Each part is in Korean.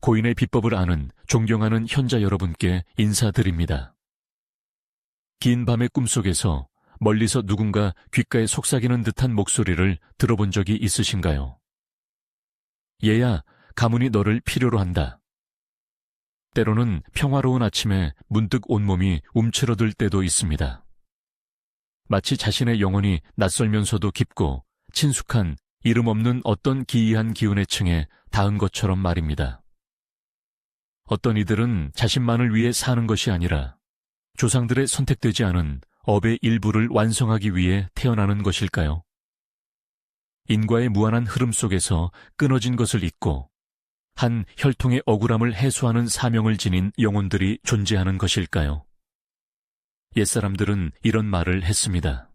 고인의 비법을 아는 존경하는 현자 여러분께 인사드립니다. 긴 밤의 꿈속에서 멀리서 누군가 귓가에 속삭이는 듯한 목소리를 들어본 적이 있으신가요? 얘야, 가문이 너를 필요로 한다. 때로는 평화로운 아침에 문득 온몸이 움츠러들 때도 있습니다. 마치 자신의 영혼이 낯설면서도 깊고 친숙한 이름 없는 어떤 기이한 기운의 층에 닿은 것처럼 말입니다. 어떤 이들은 자신만을 위해 사는 것이 아니라 조상들의 선택되지 않은 업의 일부를 완성하기 위해 태어나는 것일까요? 인과의 무한한 흐름 속에서 끊어진 것을 잇고 한 혈통의 억울함을 해소하는 사명을 지닌 영혼들이 존재하는 것일까요? 옛사람들은 이런 말을 했습니다.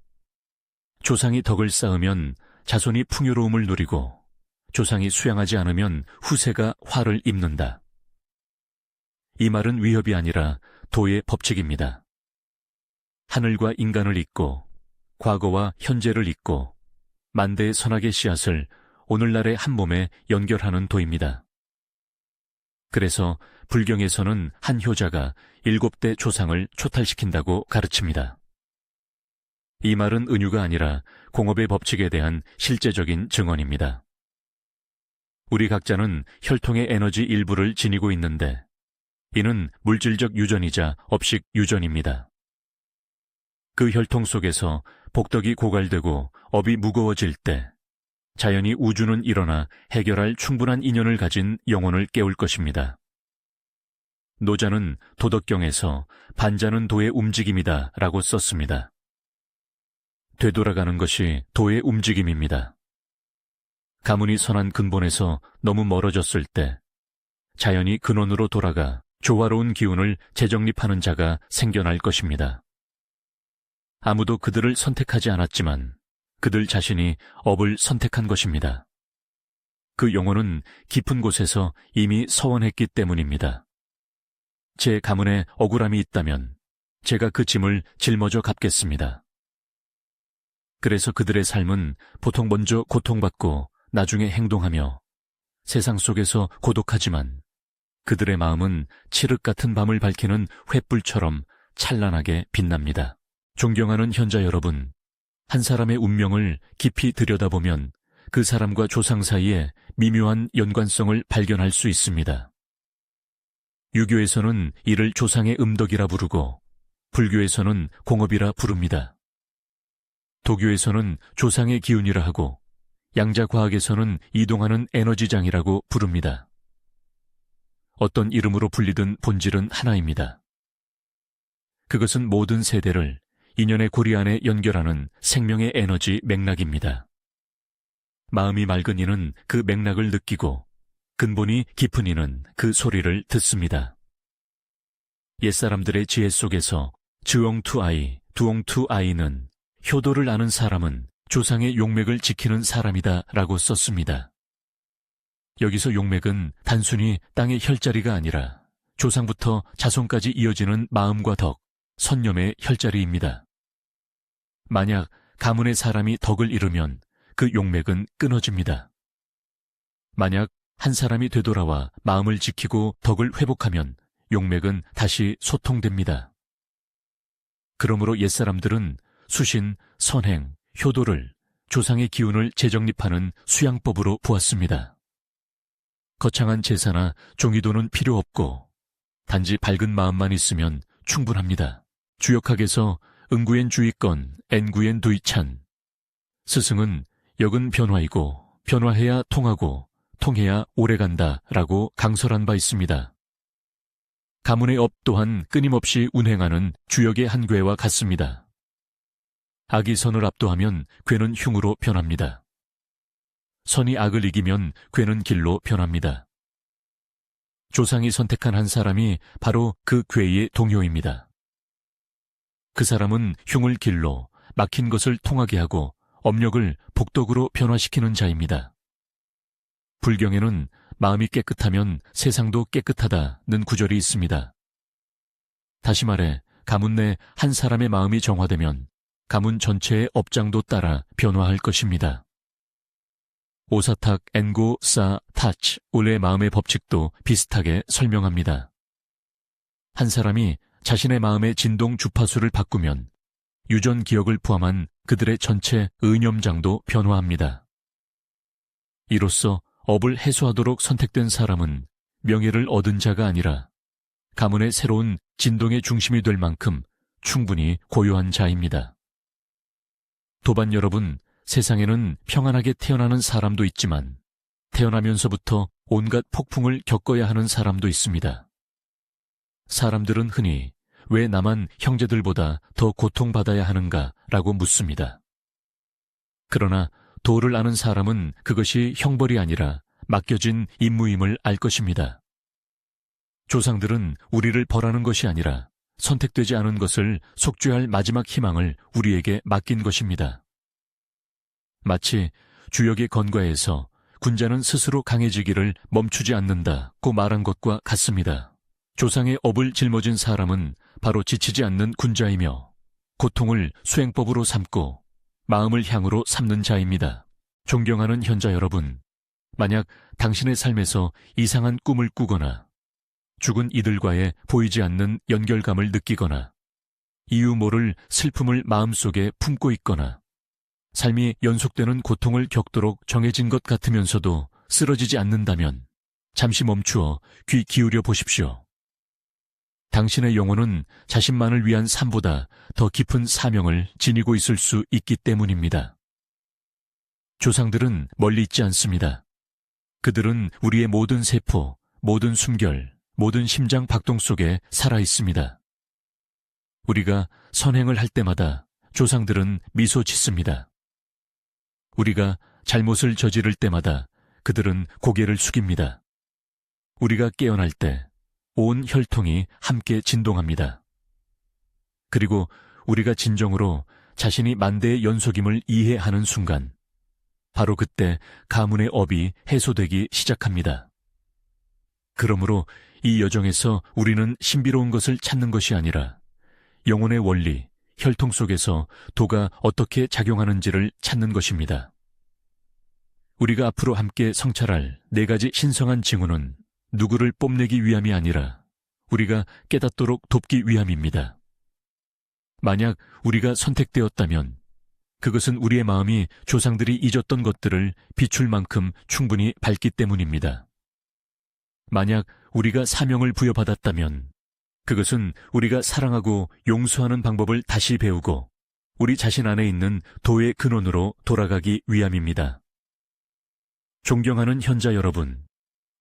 조상이 덕을 쌓으면 자손이 풍요로움을 누리고 조상이 수양하지 않으면 후세가 화를 입는다. 이 말은 위협이 아니라 도의 법칙입니다. 하늘과 인간을 잇고 과거와 현재를 잇고 만대의 선악의 씨앗을 오늘날의 한 몸에 연결하는 도입니다. 그래서 불경에서는 한 효자가 7대 조상을 초탈시킨다고 가르칩니다. 이 말은 은유가 아니라 공업의 법칙에 대한 실제적인 증언입니다. 우리 각자는 혈통의 에너지 일부를 지니고 있는데 이는 물질적 유전이자 업식 유전입니다. 그 혈통 속에서 복덕이 고갈되고 업이 무거워질 때 자연히 우주는 일어나 해결할 충분한 인연을 가진 영혼을 깨울 것입니다. 노자는 도덕경에서 반자는 도의 움직임이다 라고 썼습니다. 되돌아가는 것이 도의 움직임입니다. 가문이 선한 근본에서 너무 멀어졌을 때 자연히 근원으로 돌아가 조화로운 기운을 재정립하는 자가 생겨날 것입니다. 아무도 그들을 선택하지 않았지만 그들 자신이 업을 선택한 것입니다. 그 영혼은 깊은 곳에서 이미 서원했기 때문입니다. 제 가문에 억울함이 있다면 제가 그 짐을 짊어져 갚겠습니다. 그래서 그들의 삶은 보통 먼저 고통받고 나중에 행동하며 세상 속에서 고독하지만 그들의 마음은 칠흑 같은 밤을 밝히는 횃불처럼 찬란하게 빛납니다. 존경하는 현자 여러분, 한 사람의 운명을 깊이 들여다보면 그 사람과 조상 사이에 미묘한 연관성을 발견할 수 있습니다. 유교에서는 이를 조상의 음덕이라 부르고 불교에서는 공업이라 부릅니다. 도교에서는 조상의 기운이라 하고 양자과학에서는 이동하는 에너지장이라고 부릅니다. 어떤 이름으로 불리든 본질은 하나입니다. 그것은 모든 세대를 인연의 고리 안에 연결하는 생명의 에너지 맥락입니다. 마음이 맑은 이는 그 맥락을 느끼고 근본이 깊은 이는 그 소리를 듣습니다. 옛사람들의 지혜 속에서 즈옹투아이, 두옹투아이는 효도를 아는 사람은 조상의 용맥을 지키는 사람이다 라고 썼습니다. 여기서 용맥은 단순히 땅의 혈자리가 아니라 조상부터 자손까지 이어지는 마음과 덕, 선념의 혈자리입니다. 만약 가문의 사람이 덕을 잃으면 그 용맥은 끊어집니다. 만약 한 사람이 되돌아와 마음을 지키고 덕을 회복하면 용맥은 다시 소통됩니다. 그러므로 옛사람들은 수신, 선행, 효도를 조상의 기운을 재정립하는 수양법으로 보았습니다. 거창한 제사나 종이도는 필요 없고 단지 밝은 마음만 있으면 충분합니다. 주역학에서 응구엔 주의건, 엔구엔 두이찬. 스승은 역은 변화이고 변화해야 통하고 통해야 오래간다 라고 강설한 바 있습니다. 가문의 업 또한 끊임없이 운행하는 주역의 한 궤와 같습니다. 악이 선을 압도하면 궤는 흉으로 변합니다. 선이 악을 이기면 궤는 길로 변합니다. 조상이 선택한 한 사람이 바로 그 궤의 동효입니다. 그 사람은 흉을 길로, 막힌 것을 통하게 하고 업력을 복덕으로 변화시키는 자입니다. 불경에는 마음이 깨끗하면 세상도 깨끗하다는 구절이 있습니다. 다시 말해 가문 내 한 사람의 마음이 정화되면 가문 전체의 업장도 따라 변화할 것입니다. 오사탁 엔고 사 타치 올의 마음의 법칙도 비슷하게 설명합니다. 한 사람이 자신의 마음의 진동 주파수를 바꾸면 유전 기억을 포함한 그들의 전체 의념장도 변화합니다. 이로써 업을 해소하도록 선택된 사람은 명예를 얻은 자가 아니라 가문의 새로운 진동의 중심이 될 만큼 충분히 고요한 자입니다. 도반 여러분, 세상에는 평안하게 태어나는 사람도 있지만 태어나면서부터 온갖 폭풍을 겪어야 하는 사람도 있습니다. 사람들은 흔히 왜 나만 형제들보다 더 고통받아야 하는가 라고 묻습니다. 그러나 도를 아는 사람은 그것이 형벌이 아니라 맡겨진 임무임을 알 것입니다. 조상들은 우리를 벌하는 것이 아니라 선택되지 않은 것을 속죄할 마지막 희망을 우리에게 맡긴 것입니다. 마치 주역의 건과에서 군자는 스스로 강해지기를 멈추지 않는다고 말한 것과 같습니다. 조상의 업을 짊어진 사람은 바로 지치지 않는 군자이며 고통을 수행법으로 삼고 마음을 향으로 삼는 자입니다. 존경하는 현자 여러분, 만약 당신의 삶에서 이상한 꿈을 꾸거나 죽은 이들과의 보이지 않는 연결감을 느끼거나 이유 모를 슬픔을 마음속에 품고 있거나 삶이 연속되는 고통을 겪도록 정해진 것 같으면서도 쓰러지지 않는다면 잠시 멈추어 귀 기울여 보십시오. 당신의 영혼은 자신만을 위한 삶보다 더 깊은 사명을 지니고 있을 수 있기 때문입니다. 조상들은 멀리 있지 않습니다. 그들은 우리의 모든 세포, 모든 숨결, 모든 심장 박동 속에 살아 있습니다. 우리가 선행을 할 때마다 조상들은 미소 짓습니다. 우리가 잘못을 저지를 때마다 그들은 고개를 숙입니다. 우리가 깨어날 때 온 혈통이 함께 진동합니다. 그리고 우리가 진정으로 자신이 만대의 연속임을 이해하는 순간, 바로 그때 가문의 업이 해소되기 시작합니다. 그러므로 이 여정에서 우리는 신비로운 것을 찾는 것이 아니라 영혼의 원리, 혈통 속에서 도가 어떻게 작용하는지를 찾는 것입니다. 우리가 앞으로 함께 성찰할 4가지 신성한 징후는 누구를 뽐내기 위함이 아니라 우리가 깨닫도록 돕기 위함입니다. 만약 우리가 선택되었다면 그것은 우리의 마음이 조상들이 잊었던 것들을 비출 만큼 충분히 밝기 때문입니다. 만약 우리가 사명을 부여받았다면 그것은 우리가 사랑하고 용서하는 방법을 다시 배우고 우리 자신 안에 있는 도의 근원으로 돌아가기 위함입니다. 존경하는 현자 여러분,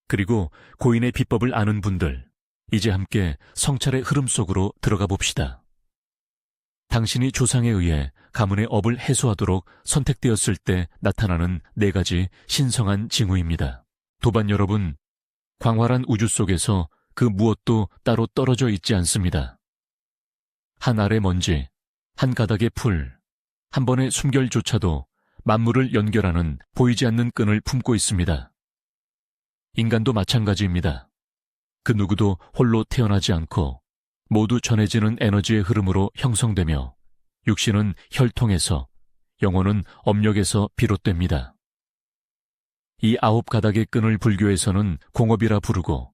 그리고 고인의 비법을 아는 분들, 이제 함께 성찰의 흐름 속으로 들어가 봅시다. 당신이 조상에 의해 가문의 업을 해소하도록 선택되었을 때 나타나는 4가지 신성한 징후입니다. 도반 여러분, 광활한 우주 속에서 그 무엇도 따로 떨어져 있지 않습니다. 한 알의 먼지, 한 가닥의 풀, 한 번의 숨결조차도 만물을 연결하는 보이지 않는 끈을 품고 있습니다. 인간도 마찬가지입니다. 그 누구도 홀로 태어나지 않고 모두 전해지는 에너지의 흐름으로 형성되며 육신은 혈통에서, 영혼은 업력에서 비롯됩니다. 이 9가닥의 끈을 불교에서는 공업이라 부르고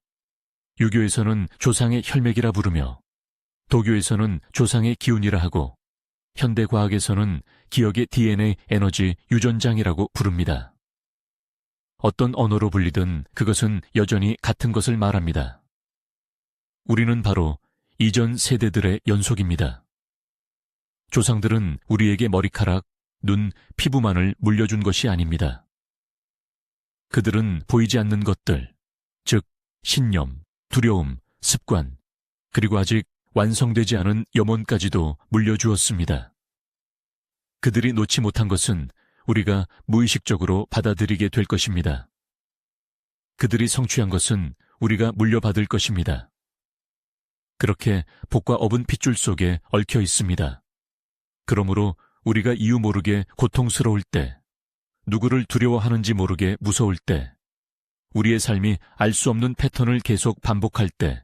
유교에서는 조상의 혈맥이라 부르며 도교에서는 조상의 기운이라 하고 현대과학에서는 기억의 DNA 에너지 유전장이라고 부릅니다. 어떤 언어로 불리든 그것은 여전히 같은 것을 말합니다. 우리는 바로 이전 세대들의 연속입니다. 조상들은 우리에게 머리카락, 눈, 피부만을 물려준 것이 아닙니다. 그들은 보이지 않는 것들, 즉 신념, 두려움, 습관, 그리고 아직 완성되지 않은 염원까지도 물려주었습니다. 그들이 놓지 못한 것은 우리가 무의식적으로 받아들이게 될 것입니다. 그들이 성취한 것은 우리가 물려받을 것입니다. 그렇게 복과 업은 핏줄 속에 얽혀 있습니다. 그러므로 우리가 이유 모르게 고통스러울 때, 누구를 두려워하는지 모르게 무서울 때, 우리의 삶이 알 수 없는 패턴을 계속 반복할 때,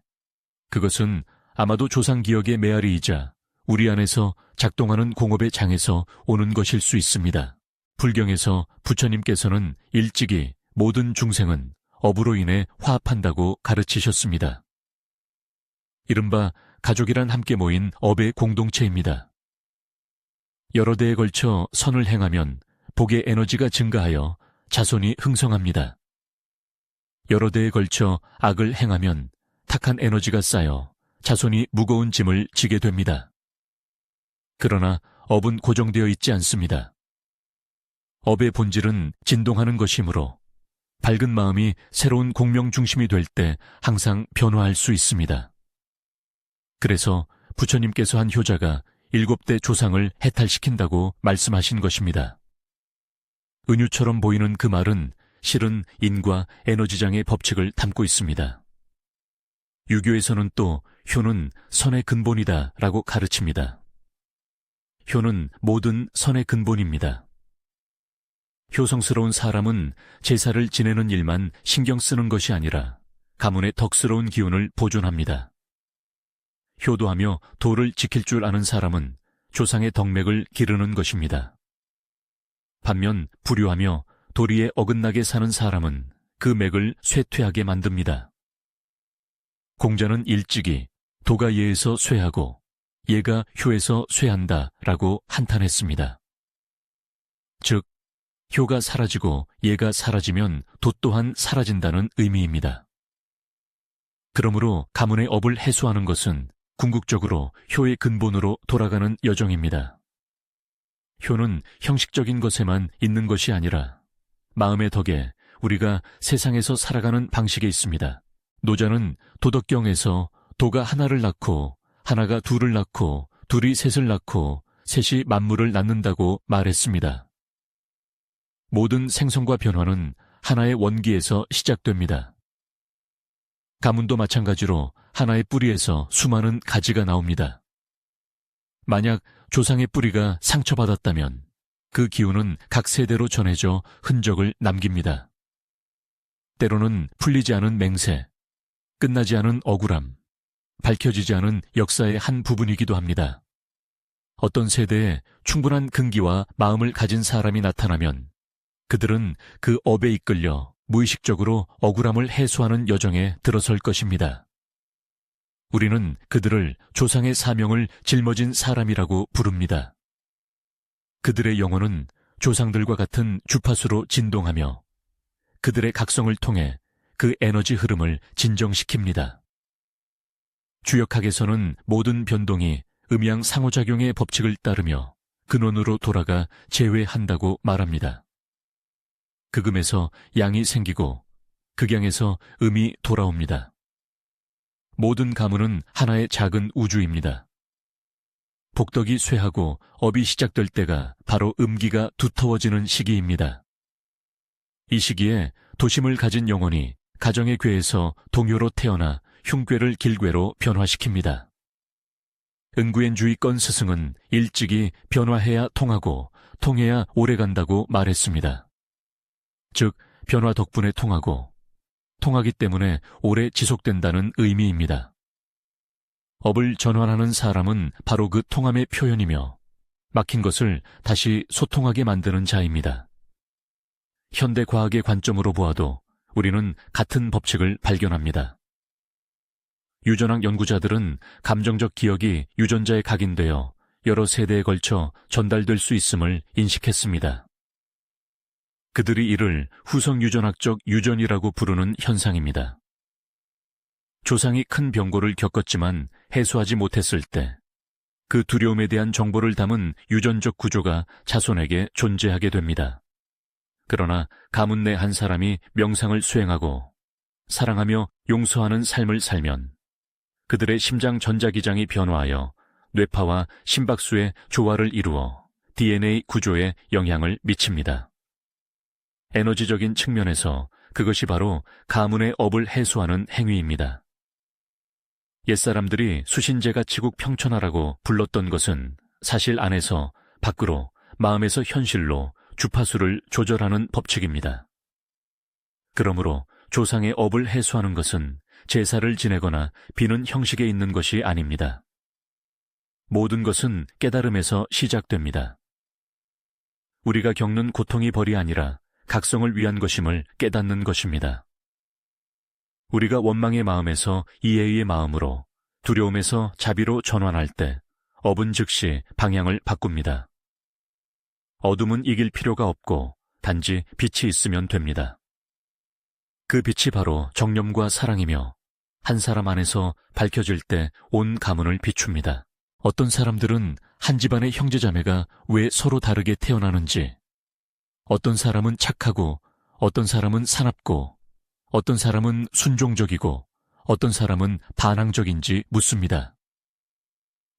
그것은 아마도 조상 기억의 메아리이자 우리 안에서 작동하는 공업의 장에서 오는 것일 수 있습니다. 불경에서 부처님께서는 일찍이 모든 중생은 업으로 인해 화합한다고 가르치셨습니다. 이른바 가족이란 함께 모인 업의 공동체입니다. 여러 대에 걸쳐 선을 행하면 복의 에너지가 증가하여 자손이 흥성합니다. 여러 대에 걸쳐 악을 행하면 탁한 에너지가 쌓여 자손이 무거운 짐을 지게 됩니다. 그러나 업은 고정되어 있지 않습니다. 업의 본질은 진동하는 것이므로 밝은 마음이 새로운 공명 중심이 될 때 항상 변화할 수 있습니다. 그래서 부처님께서 한 효자가 7대 조상을 해탈시킨다고 말씀하신 것입니다. 은유처럼 보이는 그 말은 실은 인과 에너지장의 법칙을 담고 있습니다. 유교에서는 또 효는 선의 근본이다 라고 가르칩니다. 효는 모든 선의 근본입니다. 효성스러운 사람은 제사를 지내는 일만 신경 쓰는 것이 아니라 가문의 덕스러운 기운을 보존합니다. 효도하며 도를 지킬 줄 아는 사람은 조상의 덕맥을 기르는 것입니다. 반면 불효하며 도리에 어긋나게 사는 사람은 그 맥을 쇠퇴하게 만듭니다. 공자는 일찍이 도가 예에서 쇠하고 예가 효에서 쇠한다 라고 한탄했습니다. 즉, 효가 사라지고 예가 사라지면 도 또한 사라진다는 의미입니다. 그러므로 가문의 업을 해소하는 것은 궁극적으로 효의 근본으로 돌아가는 여정입니다. 효는 형식적인 것에만 있는 것이 아니라 마음의 덕에 우리가 세상에서 살아가는 방식에 있습니다. 노자는 도덕경에서 도가 하나를 낳고 하나가 둘을 낳고 둘이 셋을 낳고 셋이 만물을 낳는다고 말했습니다. 모든 생성과 변화는 하나의 원기에서 시작됩니다. 가문도 마찬가지로 하나의 뿌리에서 수많은 가지가 나옵니다. 만약 조상의 뿌리가 상처받았다면 그 기운은 각 세대로 전해져 흔적을 남깁니다. 때로는 풀리지 않은 맹세, 끝나지 않은 억울함, 밝혀지지 않은 역사의 한 부분이기도 합니다. 어떤 세대에 충분한 근기와 마음을 가진 사람이 나타나면 그들은 그 업에 이끌려 무의식적으로 억울함을 해소하는 여정에 들어설 것입니다. 우리는 그들을 조상의 사명을 짊어진 사람이라고 부릅니다. 그들의 영혼은 조상들과 같은 주파수로 진동하며 그들의 각성을 통해 그 에너지 흐름을 진정시킵니다. 주역학에서는 모든 변동이 음양 상호작용의 법칙을 따르며 근원으로 돌아가 재회한다고 말합니다. 극음에서 양이 생기고 극양에서 음이 돌아옵니다. 모든 가문은 하나의 작은 우주입니다. 복덕이 쇠하고 업이 시작될 때가 바로 음기가 두터워지는 시기입니다. 이 시기에 도심을 가진 영혼이 가정의 궤에서 동요로 태어나 흉궤를 길궤로 변화시킵니다. 은구엔주의권 스승은 일찍이 변화해야 통하고 통해야 오래간다고 말했습니다. 즉, 변화 덕분에 통하고 통하기 때문에 오래 지속된다는 의미입니다. 업을 전환하는 사람은 바로 그 통함의 표현이며 막힌 것을 다시 소통하게 만드는 자입니다. 현대 과학의 관점으로 보아도 우리는 같은 법칙을 발견합니다. 유전학 연구자들은 감정적 기억이 유전자에 각인되어 여러 세대에 걸쳐 전달될 수 있음을 인식했습니다. 그들이 이를 후성유전학적 유전이라고 부르는 현상입니다. 조상이 큰 병고를 겪었지만 해소하지 못했을 때 그 두려움에 대한 정보를 담은 유전적 구조가 자손에게 존재하게 됩니다. 그러나 가문 내 한 사람이 명상을 수행하고 사랑하며 용서하는 삶을 살면 그들의 심장 전자기장이 변화하여 뇌파와 심박수의 조화를 이루어 DNA 구조에 영향을 미칩니다. 에너지적인 측면에서 그것이 바로 가문의 업을 해소하는 행위입니다. 옛사람들이 수신제가 치국 평천하라고 불렀던 것은 사실 안에서 밖으로, 마음에서 현실로 주파수를 조절하는 법칙입니다. 그러므로 조상의 업을 해소하는 것은 제사를 지내거나 비는 형식에 있는 것이 아닙니다. 모든 것은 깨달음에서 시작됩니다. 우리가 겪는 고통이 벌이 아니라 각성을 위한 것임을 깨닫는 것입니다. 우리가 원망의 마음에서 이해의 마음으로, 두려움에서 자비로 전환할 때 업은 즉시 방향을 바꿉니다. 어둠은 이길 필요가 없고 단지 빛이 있으면 됩니다. 그 빛이 바로 정념과 사랑이며 한 사람 안에서 밝혀질 때 온 가문을 비춥니다. 어떤 사람들은 한 집안의 형제자매가 왜 서로 다르게 태어나는지, 어떤 사람은 착하고 어떤 사람은 사납고 어떤 사람은 순종적이고 어떤 사람은 반항적인지 묻습니다.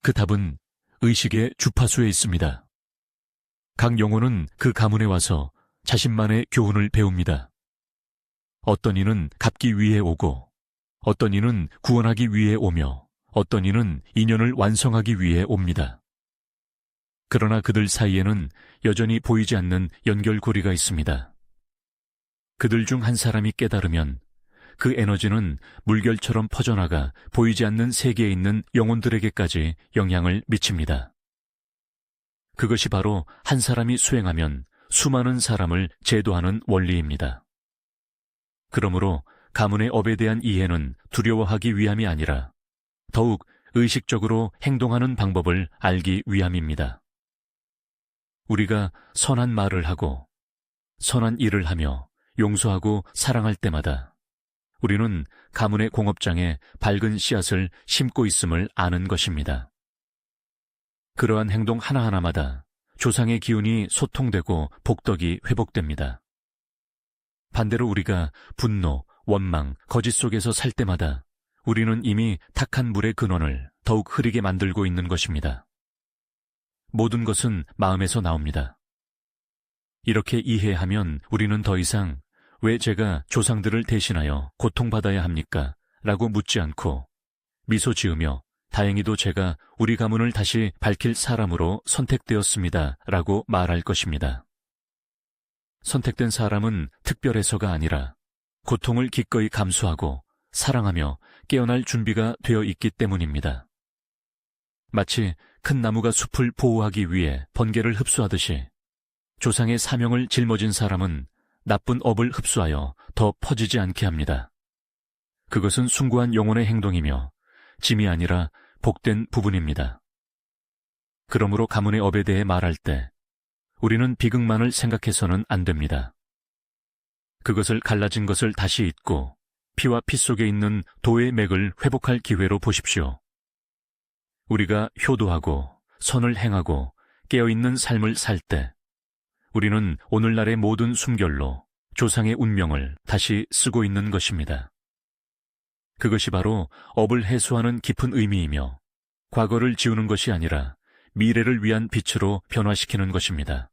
그 답은 의식의 주파수에 있습니다. 각 영혼은 그 가문에 와서 자신만의 교훈을 배웁니다. 어떤 이는 갚기 위해 오고, 어떤 이는 구원하기 위해 오며, 어떤 이는 인연을 완성하기 위해 옵니다. 그러나 그들 사이에는 여전히 보이지 않는 연결고리가 있습니다. 그들 중 한 사람이 깨달으면 그 에너지는 물결처럼 퍼져나가 보이지 않는 세계에 있는 영혼들에게까지 영향을 미칩니다. 그것이 바로 한 사람이 수행하면 수많은 사람을 제도하는 원리입니다. 그러므로 가문의 업에 대한 이해는 두려워하기 위함이 아니라 더욱 의식적으로 행동하는 방법을 알기 위함입니다. 우리가 선한 말을 하고 선한 일을 하며 용서하고 사랑할 때마다 우리는 가문의 공업장에 밝은 씨앗을 심고 있음을 아는 것입니다. 그러한 행동 하나하나마다 조상의 기운이 소통되고 복덕이 회복됩니다. 반대로 우리가 분노, 원망, 거짓 속에서 살 때마다 우리는 이미 탁한 물의 근원을 더욱 흐리게 만들고 있는 것입니다. 모든 것은 마음에서 나옵니다. 이렇게 이해하면 우리는 더 이상 왜 제가 조상들을 대신하여 고통받아야 합니까? 라고 묻지 않고 미소 지으며 다행히도 제가 우리 가문을 다시 밝힐 사람으로 선택되었습니다. 라고 말할 것입니다. 선택된 사람은 특별해서가 아니라 고통을 기꺼이 감수하고 사랑하며 깨어날 준비가 되어 있기 때문입니다. 마치 큰 나무가 숲을 보호하기 위해 번개를 흡수하듯이 조상의 사명을 짊어진 사람은 나쁜 업을 흡수하여 더 퍼지지 않게 합니다. 그것은 숭고한 영혼의 행동이며 짐이 아니라 복된 부분입니다. 그러므로 가문의 업에 대해 말할 때 우리는 비극만을 생각해서는 안 됩니다. 그것을 갈라진 것을 다시 잇고 피와 피 속에 있는 도의 맥을 회복할 기회로 보십시오. 우리가 효도하고 선을 행하고 깨어있는 삶을 살 때 우리는 오늘날의 모든 숨결로 조상의 운명을 다시 쓰고 있는 것입니다. 그것이 바로 업을 해소하는 깊은 의미이며 과거를 지우는 것이 아니라 미래를 위한 빛으로 변화시키는 것입니다.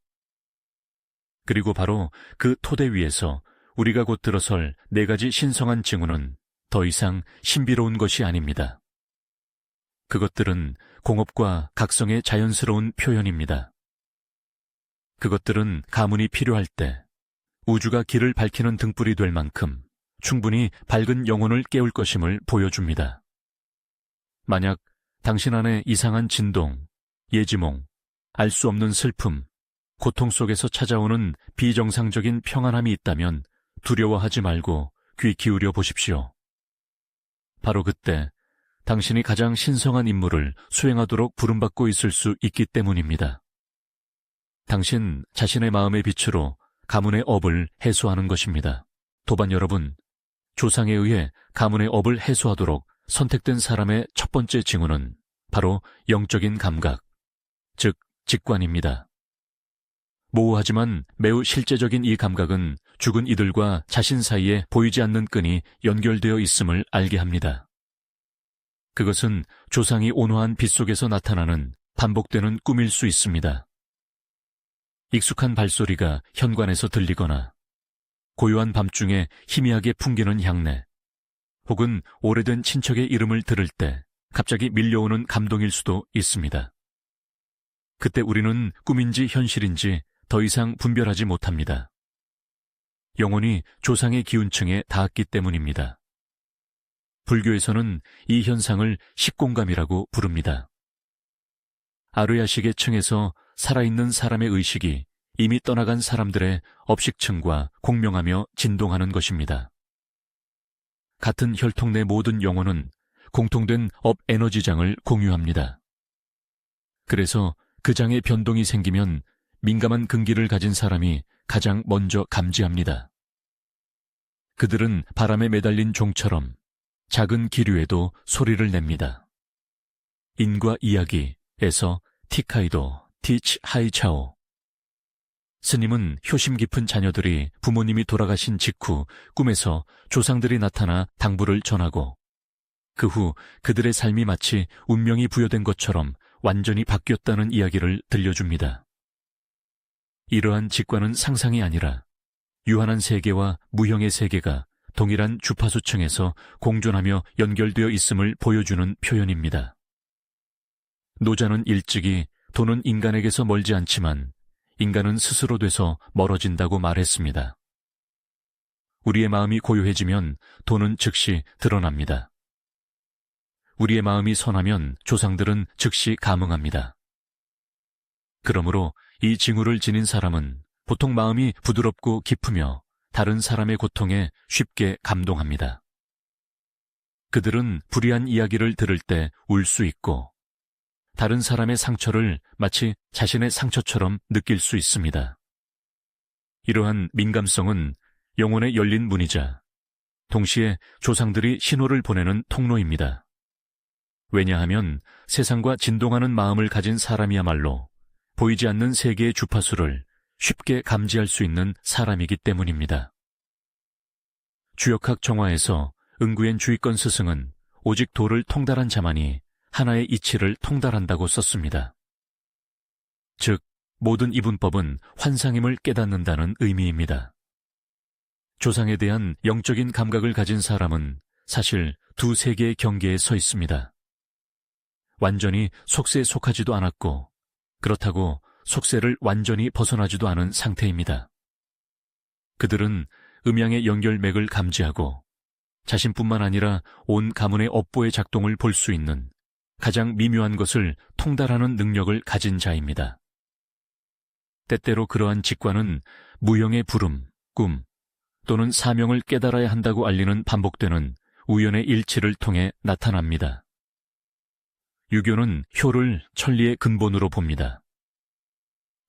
그리고 바로 그 토대 위에서 우리가 곧 들어설 4가지 신성한 징후는 더 이상 신비로운 것이 아닙니다. 그것들은 공업과 각성의 자연스러운 표현입니다. 그것들은 가문이 필요할 때 우주가 길을 밝히는 등불이 될 만큼 충분히 밝은 영혼을 깨울 것임을 보여줍니다. 만약 당신 안에 이상한 진동, 예지몽, 알 수 없는 슬픔, 고통 속에서 찾아오는 비정상적인 평안함이 있다면 두려워하지 말고 귀 기울여 보십시오. 바로 그때 당신이 가장 신성한 임무를 수행하도록 부름받고 있을 수 있기 때문입니다. 당신 자신의 마음의 빛으로 가문의 업을 해소하는 것입니다. 도반 여러분, 조상에 의해 가문의 업을 해소하도록 선택된 사람의 첫 번째 징후는 바로 영적인 감각, 즉 직관입니다. 모호하지만 매우 실제적인 이 감각은 죽은 이들과 자신 사이에 보이지 않는 끈이 연결되어 있음을 알게 합니다. 그것은 조상이 온화한 빛 속에서 나타나는 반복되는 꿈일 수 있습니다. 익숙한 발소리가 현관에서 들리거나 고요한 밤중에 희미하게 풍기는 향내, 혹은 오래된 친척의 이름을 들을 때 갑자기 밀려오는 감동일 수도 있습니다. 그때 우리는 꿈인지 현실인지 더 이상 분별하지 못합니다. 영혼이 조상의 기운층에 닿았기 때문입니다. 불교에서는 이 현상을 식공감이라고 부릅니다. 아르야식의 층에서 살아있는 사람의 의식이 이미 떠나간 사람들의 업식층과 공명하며 진동하는 것입니다. 같은 혈통 내 모든 영혼은 공통된 업 에너지장을 공유합니다. 그래서 그 장에 변동이 생기면 민감한 근기를 가진 사람이 가장 먼저 감지합니다. 그들은 바람에 매달린 종처럼 작은 기류에도 소리를 냅니다. 인과 이야기에서 티카이도, 티치 하이차오. 스님은 효심 깊은 자녀들이 부모님이 돌아가신 직후 꿈에서 조상들이 나타나 당부를 전하고 그 후 그들의 삶이 마치 운명이 부여된 것처럼 완전히 바뀌었다는 이야기를 들려줍니다. 이러한 직관은 상상이 아니라 유한한 세계와 무형의 세계가 동일한 주파수층에서 공존하며 연결되어 있음을 보여주는 표현입니다. 노자는 일찍이 돈은 인간에게서 멀지 않지만 인간은 스스로 돼서 멀어진다고 말했습니다. 우리의 마음이 고요해지면 돈은 즉시 드러납니다. 우리의 마음이 선하면 조상들은 즉시 감응합니다. 그러므로 이 징후를 지닌 사람은 보통 마음이 부드럽고 깊으며 다른 사람의 고통에 쉽게 감동합니다. 그들은 불의한 이야기를 들을 때 울 수 있고 다른 사람의 상처를 마치 자신의 상처처럼 느낄 수 있습니다. 이러한 민감성은 영혼의 열린 문이자 동시에 조상들이 신호를 보내는 통로입니다. 왜냐하면 세상과 진동하는 마음을 가진 사람이야말로 보이지 않는 세계의 주파수를 쉽게 감지할 수 있는 사람이기 때문입니다. 주역학 정화에서 응구엔 주의권 스승은 오직 도를 통달한 자만이 하나의 이치를 통달한다고 썼습니다. 즉, 모든 이분법은 환상임을 깨닫는다는 의미입니다. 조상에 대한 영적인 감각을 가진 사람은 사실 두 세계의 경계에 서 있습니다. 완전히 속세에 속하지도 않았고 그렇다고 속세를 완전히 벗어나지도 않은 상태입니다. 그들은 음양의 연결맥을 감지하고 자신뿐만 아니라 온 가문의 업보의 작동을 볼 수 있는 가장 미묘한 것을 통달하는 능력을 가진 자입니다. 때때로 그러한 직관은 무형의 부름, 꿈 또는 사명을 깨달아야 한다고 알리는 반복되는 우연의 일치를 통해 나타납니다. 유교는 효를 천리의 근본으로 봅니다.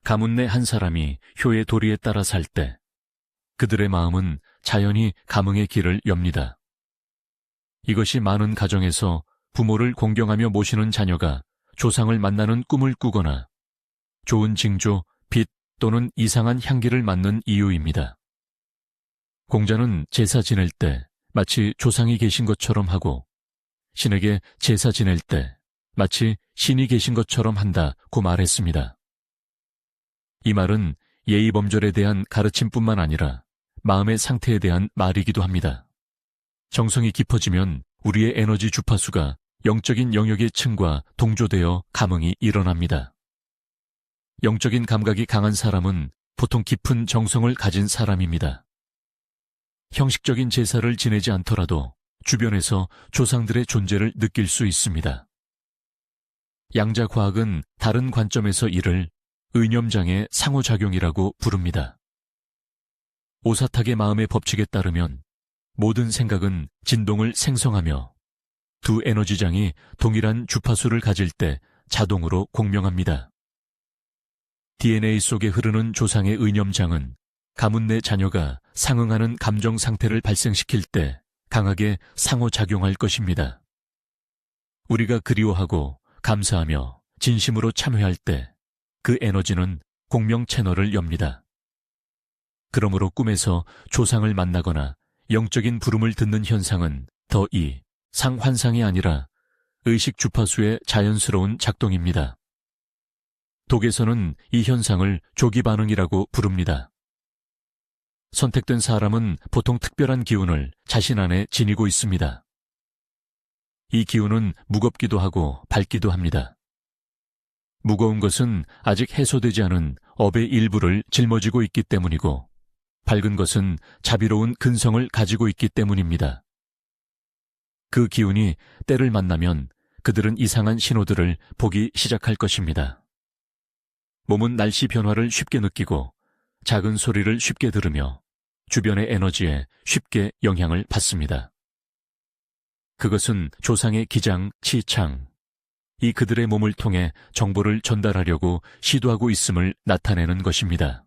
가문 내 한 사람이 효의 도리에 따라 살 때 그들의 마음은 자연히 감응의 길을 엽니다. 이것이 많은 가정에서 부모를 공경하며 모시는 자녀가 조상을 만나는 꿈을 꾸거나 좋은 징조, 빛 또는 이상한 향기를 맡는 이유입니다. 공자는 제사 지낼 때 마치 조상이 계신 것처럼 하고 신에게 제사 지낼 때 마치 신이 계신 것처럼 한다고 말했습니다. 이 말은 예의범절에 대한 가르침뿐만 아니라 마음의 상태에 대한 말이기도 합니다. 정성이 깊어지면 우리의 에너지 주파수가 영적인 영역의 층과 동조되어 감응이 일어납니다. 영적인 감각이 강한 사람은 보통 깊은 정성을 가진 사람입니다. 형식적인 제사를 지내지 않더라도 주변에서 조상들의 존재를 느낄 수 있습니다. 양자과학은 다른 관점에서 이를 의념장의 상호작용이라고 부릅니다. 오사탁의 마음의 법칙에 따르면 모든 생각은 진동을 생성하며 두 에너지장이 동일한 주파수를 가질 때 자동으로 공명합니다. DNA 속에 흐르는 조상의 의념장은 가문 내 자녀가 상응하는 감정 상태를 발생시킬 때 강하게 상호작용할 것입니다. 우리가 그리워하고 감사하며 진심으로 참회할 때 그 에너지는 공명 채널을 엽니다. 그러므로 꿈에서 조상을 만나거나 영적인 부름을 듣는 현상은 더 이 상환상이 아니라 의식 주파수의 자연스러운 작동입니다. 독에서는 이 현상을 조기 반응이라고 부릅니다. 선택된 사람은 보통 특별한 기운을 자신 안에 지니고 있습니다. 이 기운은 무겁기도 하고 밝기도 합니다. 무거운 것은 아직 해소되지 않은 업의 일부를 짊어지고 있기 때문이고 밝은 것은 자비로운 근성을 가지고 있기 때문입니다. 그 기운이 때를 만나면 그들은 이상한 신호들을 보기 시작할 것입니다. 몸은 날씨 변화를 쉽게 느끼고 작은 소리를 쉽게 들으며 주변의 에너지에 쉽게 영향을 받습니다. 그것은 조상의 기장, 치창, 이 그들의 몸을 통해 정보를 전달하려고 시도하고 있음을 나타내는 것입니다.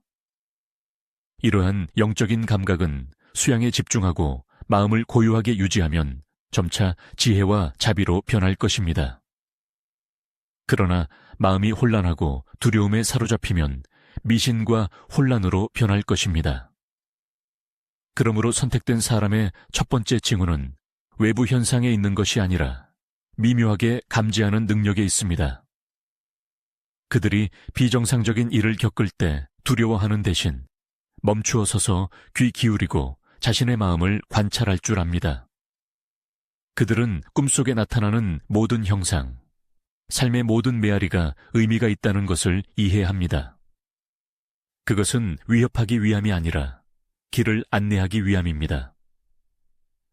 이러한 영적인 감각은 수양에 집중하고 마음을 고요하게 유지하면 점차 지혜와 자비로 변할 것입니다. 그러나 마음이 혼란하고 두려움에 사로잡히면 미신과 혼란으로 변할 것입니다. 그러므로 선택된 사람의 첫 번째 징후는 외부 현상에 있는 것이 아니라 미묘하게 감지하는 능력에 있습니다. 그들이 비정상적인 일을 겪을 때 두려워하는 대신 멈추어 서서 귀 기울이고 자신의 마음을 관찰할 줄 압니다. 그들은 꿈속에 나타나는 모든 형상, 삶의 모든 메아리가 의미가 있다는 것을 이해합니다. 그것은 위협하기 위함이 아니라 길을 안내하기 위함입니다.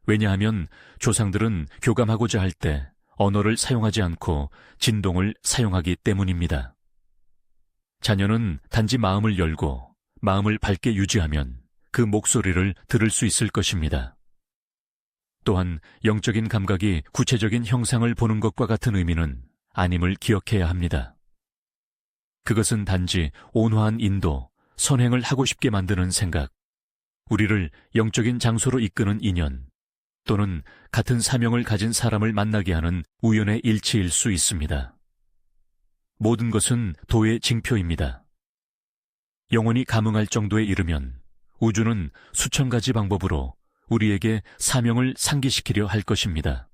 왜냐하면 조상들은 교감하고자 할 때 언어를 사용하지 않고 진동을 사용하기 때문입니다. 자녀는 단지 마음을 열고 마음을 밝게 유지하면 그 목소리를 들을 수 있을 것입니다. 또한 영적인 감각이 구체적인 형상을 보는 것과 같은 의미는 아님을 기억해야 합니다. 그것은 단지 온화한 인도, 선행을 하고 싶게 만드는 생각, 우리를 영적인 장소로 이끄는 인연, 또는 같은 사명을 가진 사람을 만나게 하는 우연의 일치일 수 있습니다. 모든 것은 도의 징표입니다. 영혼이 감응할 정도에 이르면 우주는 수천 가지 방법으로 우리에게 사명을 상기시키려 할 것입니다.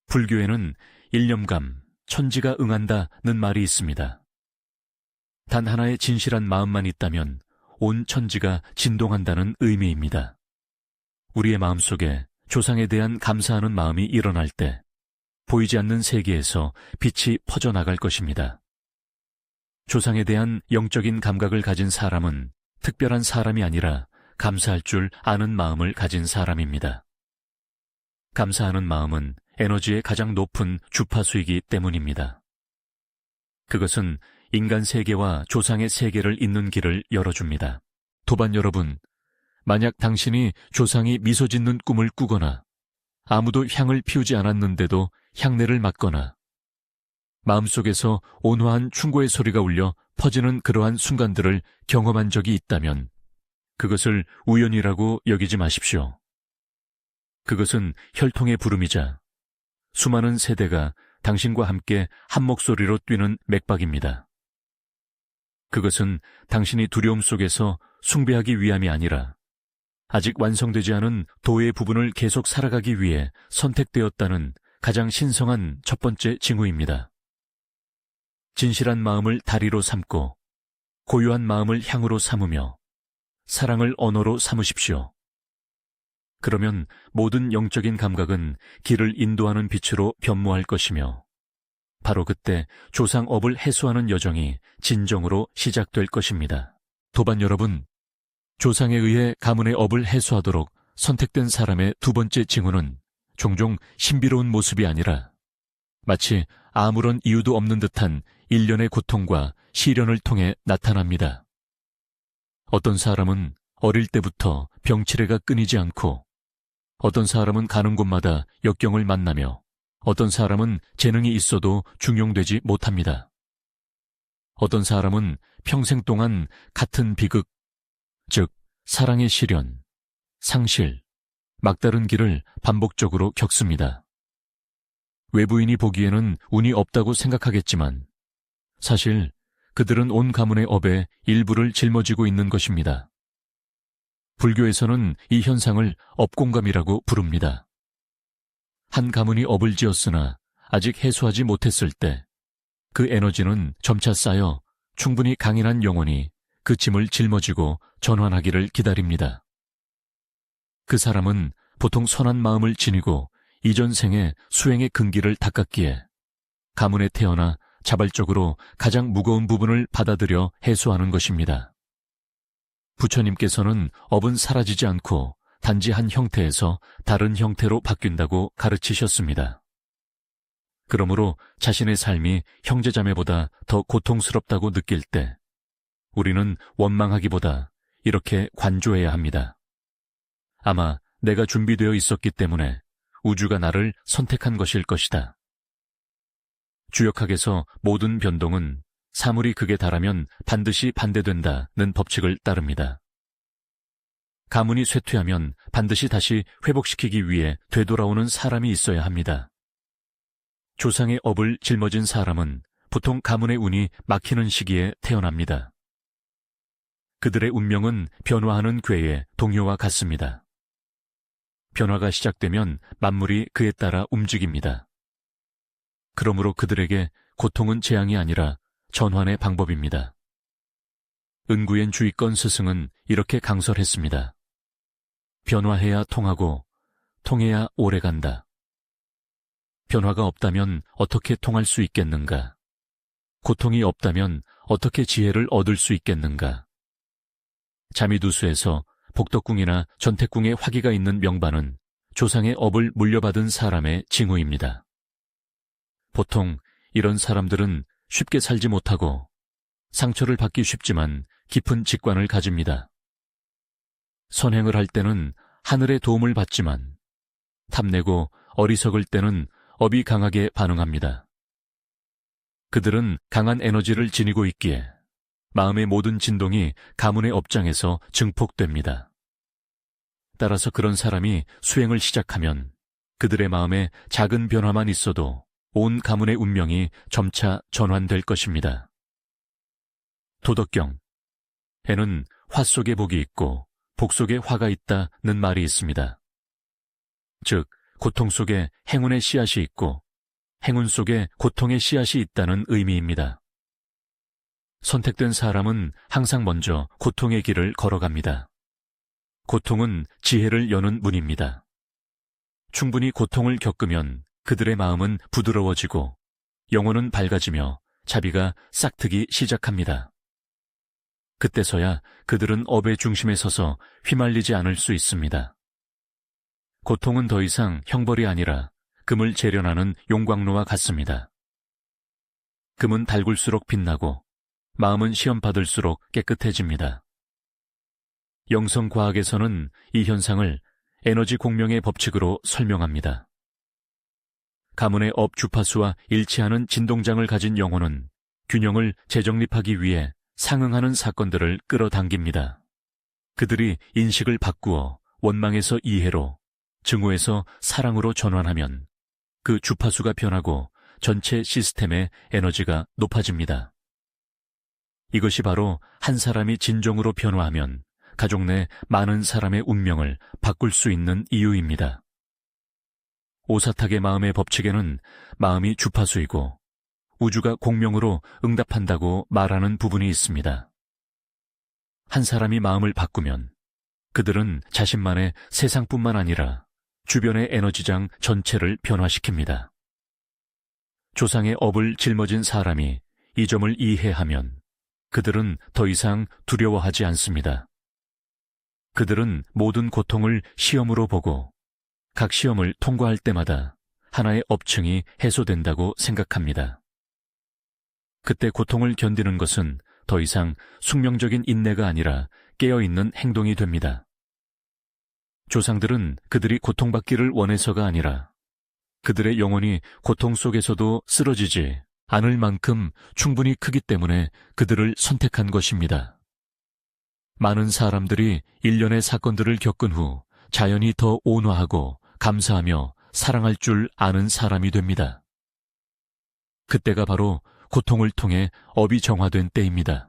불교에는 일념감, 천지가 응한다는 말이 있습니다. 단 하나의 진실한 마음만 있다면 온 천지가 진동한다는 의미입니다. 우리의 마음속에 조상에 대한 감사하는 마음이 일어날 때 보이지 않는 세계에서 빛이 퍼져나갈 것입니다. 조상에 대한 영적인 감각을 가진 사람은 특별한 사람이 아니라 감사할 줄 아는 마음을 가진 사람입니다. 감사하는 마음은 에너지의 가장 높은 주파수이기 때문입니다. 그것은 인간 세계와 조상의 세계를 잇는 길을 열어줍니다. 도반 여러분, 만약 당신이 조상이 미소 짓는 꿈을 꾸거나 아무도 향을 피우지 않았는데도 향내를 맡거나 마음속에서 온화한 충고의 소리가 울려 퍼지는 그러한 순간들을 경험한 적이 있다면 그것을 우연이라고 여기지 마십시오. 그것은 혈통의 부름이자 수많은 세대가 당신과 함께 한 목소리로 뛰는 맥박입니다. 그것은 당신이 두려움 속에서 숭배하기 위함이 아니라 아직 완성되지 않은 도의 부분을 계속 살아가기 위해 선택되었다는 가장 신성한 첫 번째 징후입니다. 진실한 마음을 다리로 삼고 고요한 마음을 향으로 삼으며 사랑을 언어로 삼으십시오. 그러면 모든 영적인 감각은 길을 인도하는 빛으로 변모할 것이며 바로 그때 조상업을 해소하는 여정이 진정으로 시작될 것입니다. 도반 여러분, 조상에 의해 가문의 업을 해소하도록 선택된 사람의 두 번째 징후는 종종 신비로운 모습이 아니라 마치 아무런 이유도 없는 듯한 일련의 고통과 시련을 통해 나타납니다. 어떤 사람은 어릴 때부터 병치레가 끊이지 않고 어떤 사람은 가는 곳마다 역경을 만나며 어떤 사람은 재능이 있어도 중용되지 못합니다. 어떤 사람은 평생 동안 같은 비극, 즉 사랑의 시련, 상실, 막다른 길을 반복적으로 겪습니다. 외부인이 보기에는 운이 없다고 생각하겠지만 사실 그들은 온 가문의 업의 일부를 짊어지고 있는 것입니다. 불교에서는 이 현상을 업공감이라고 부릅니다. 한 가문이 업을 지었으나 아직 해소하지 못했을 때 그 에너지는 점차 쌓여 충분히 강인한 영혼이 그 짐을 짊어지고 전환하기를 기다립니다. 그 사람은 보통 선한 마음을 지니고 이전 생에 수행의 근기를 닦았기에 가문에 태어나 자발적으로 가장 무거운 부분을 받아들여 해소하는 것입니다. 부처님께서는 업은 사라지지 않고 단지 한 형태에서 다른 형태로 바뀐다고 가르치셨습니다. 그러므로 자신의 삶이 형제자매보다 더 고통스럽다고 느낄 때 우리는 원망하기보다 이렇게 관조해야 합니다. 아마 내가 준비되어 있었기 때문에 우주가 나를 선택한 것일 것이다. 주역학에서 모든 변동은 사물이 극에 달하면 반드시 반대된다는 법칙을 따릅니다. 가문이 쇠퇴하면 반드시 다시 회복시키기 위해 되돌아오는 사람이 있어야 합니다. 조상의 업을 짊어진 사람은 보통 가문의 운이 막히는 시기에 태어납니다. 그들의 운명은 변화하는 궤의 동요와 같습니다. 변화가 시작되면 만물이 그에 따라 움직입니다. 그러므로 그들에게 고통은 재앙이 아니라 전환의 방법입니다. 은구엔 주의권 스승은 이렇게 강설했습니다. 변화해야 통하고 통해야 오래간다. 변화가 없다면 어떻게 통할 수 있겠는가? 고통이 없다면 어떻게 지혜를 얻을 수 있겠는가? 자미두수에서 복덕궁이나 전택궁에 화기가 있는 명반은 조상의 업을 물려받은 사람의 징후입니다. 보통 이런 사람들은 쉽게 살지 못하고 상처를 받기 쉽지만 깊은 직관을 가집니다. 선행을 할 때는 하늘의 도움을 받지만 탐내고 어리석을 때는 업이 강하게 반응합니다. 그들은 강한 에너지를 지니고 있기에 마음의 모든 진동이 가문의 업장에서 증폭됩니다. 따라서 그런 사람이 수행을 시작하면 그들의 마음에 작은 변화만 있어도 온 가문의 운명이 점차 전환될 것입니다. 도덕경, 에는 화 속에 복이 있고 복 속에 화가 있다는 말이 있습니다. 즉, 고통 속에 행운의 씨앗이 있고 행운 속에 고통의 씨앗이 있다는 의미입니다. 선택된 사람은 항상 먼저 고통의 길을 걸어갑니다. 고통은 지혜를 여는 문입니다. 충분히 고통을 겪으면 그들의 마음은 부드러워지고 영혼은 밝아지며 자비가 싹트기 시작합니다. 그때서야 그들은 업의 중심에 서서 휘말리지 않을 수 있습니다. 고통은 더 이상 형벌이 아니라 금을 재련하는 용광로와 같습니다. 금은 달굴수록 빛나고 마음은 시험받을수록 깨끗해집니다. 영성과학에서는 이 현상을 에너지 공명의 법칙으로 설명합니다. 가문의 업 주파수와 일치하는 진동장을 가진 영혼은 균형을 재정립하기 위해 상응하는 사건들을 끌어당깁니다. 그들이 인식을 바꾸어 원망에서 이해로, 증오에서 사랑으로 전환하면 그 주파수가 변하고 전체 시스템의 에너지가 높아집니다. 이것이 바로 한 사람이 진정으로 변화하면 가족 내 많은 사람의 운명을 바꿀 수 있는 이유입니다. 오사탁의 마음의 법칙에는 마음이 주파수이고 우주가 공명으로 응답한다고 말하는 부분이 있습니다. 한 사람이 마음을 바꾸면 그들은 자신만의 세상뿐만 아니라 주변의 에너지장 전체를 변화시킵니다. 조상의 업을 짊어진 사람이 이 점을 이해하면 그들은 더 이상 두려워하지 않습니다. 그들은 모든 고통을 시험으로 보고 각 시험을 통과할 때마다 하나의 업층이 해소된다고 생각합니다. 그때 고통을 견디는 것은 더 이상 숙명적인 인내가 아니라 깨어있는 행동이 됩니다. 조상들은 그들이 고통받기를 원해서가 아니라 그들의 영혼이 고통 속에서도 쓰러지지 않을 만큼 충분히 크기 때문에 그들을 선택한 것입니다. 많은 사람들이 일련의 사건들을 겪은 후 자연히 더 온화하고 감사하며 사랑할 줄 아는 사람이 됩니다. 그때가 바로 고통을 통해 업이 정화된 때입니다.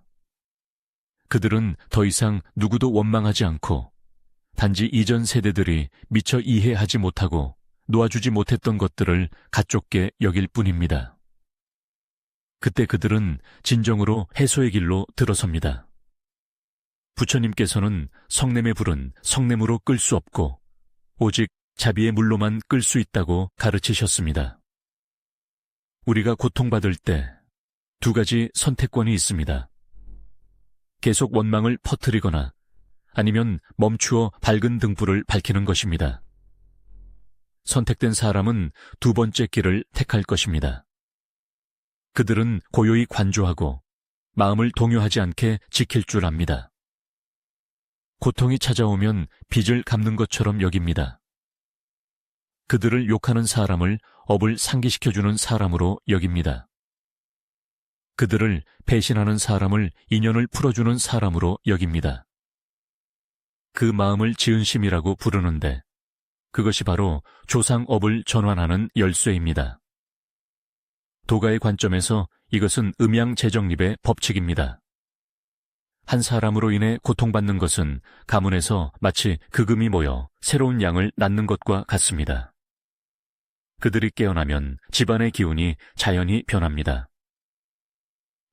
그들은 더 이상 누구도 원망하지 않고 단지 이전 세대들이 미처 이해하지 못하고 놓아주지 못했던 것들을 가족게 여길 뿐입니다. 그때 그들은 진정으로 해소의 길로 들어섭니다. 부처님께서는 성냄의 불은 성냄으로 끌 수 없고 오직 자비의 물로만 끌 수 있다고 가르치셨습니다. 우리가 고통받을 때 두 가지 선택권이 있습니다. 계속 원망을 퍼뜨리거나 아니면 멈추어 밝은 등불을 밝히는 것입니다. 선택된 사람은 두 번째 길을 택할 것입니다. 그들은 고요히 관조하고 마음을 동요하지 않게 지킬 줄 압니다. 고통이 찾아오면 빚을 갚는 것처럼 여깁니다. 그들을 욕하는 사람을 업을 상기시켜주는 사람으로 여깁니다. 그들을 배신하는 사람을 인연을 풀어주는 사람으로 여깁니다. 그 마음을 지은심이라고 부르는데 그것이 바로 조상업을 전환하는 열쇠입니다. 도가의 관점에서 이것은 음양재정립의 법칙입니다. 한 사람으로 인해 고통받는 것은 가문에서 마치 그금이 모여 새로운 양을 낳는 것과 같습니다. 그들이 깨어나면 집안의 기운이 자연히 변합니다.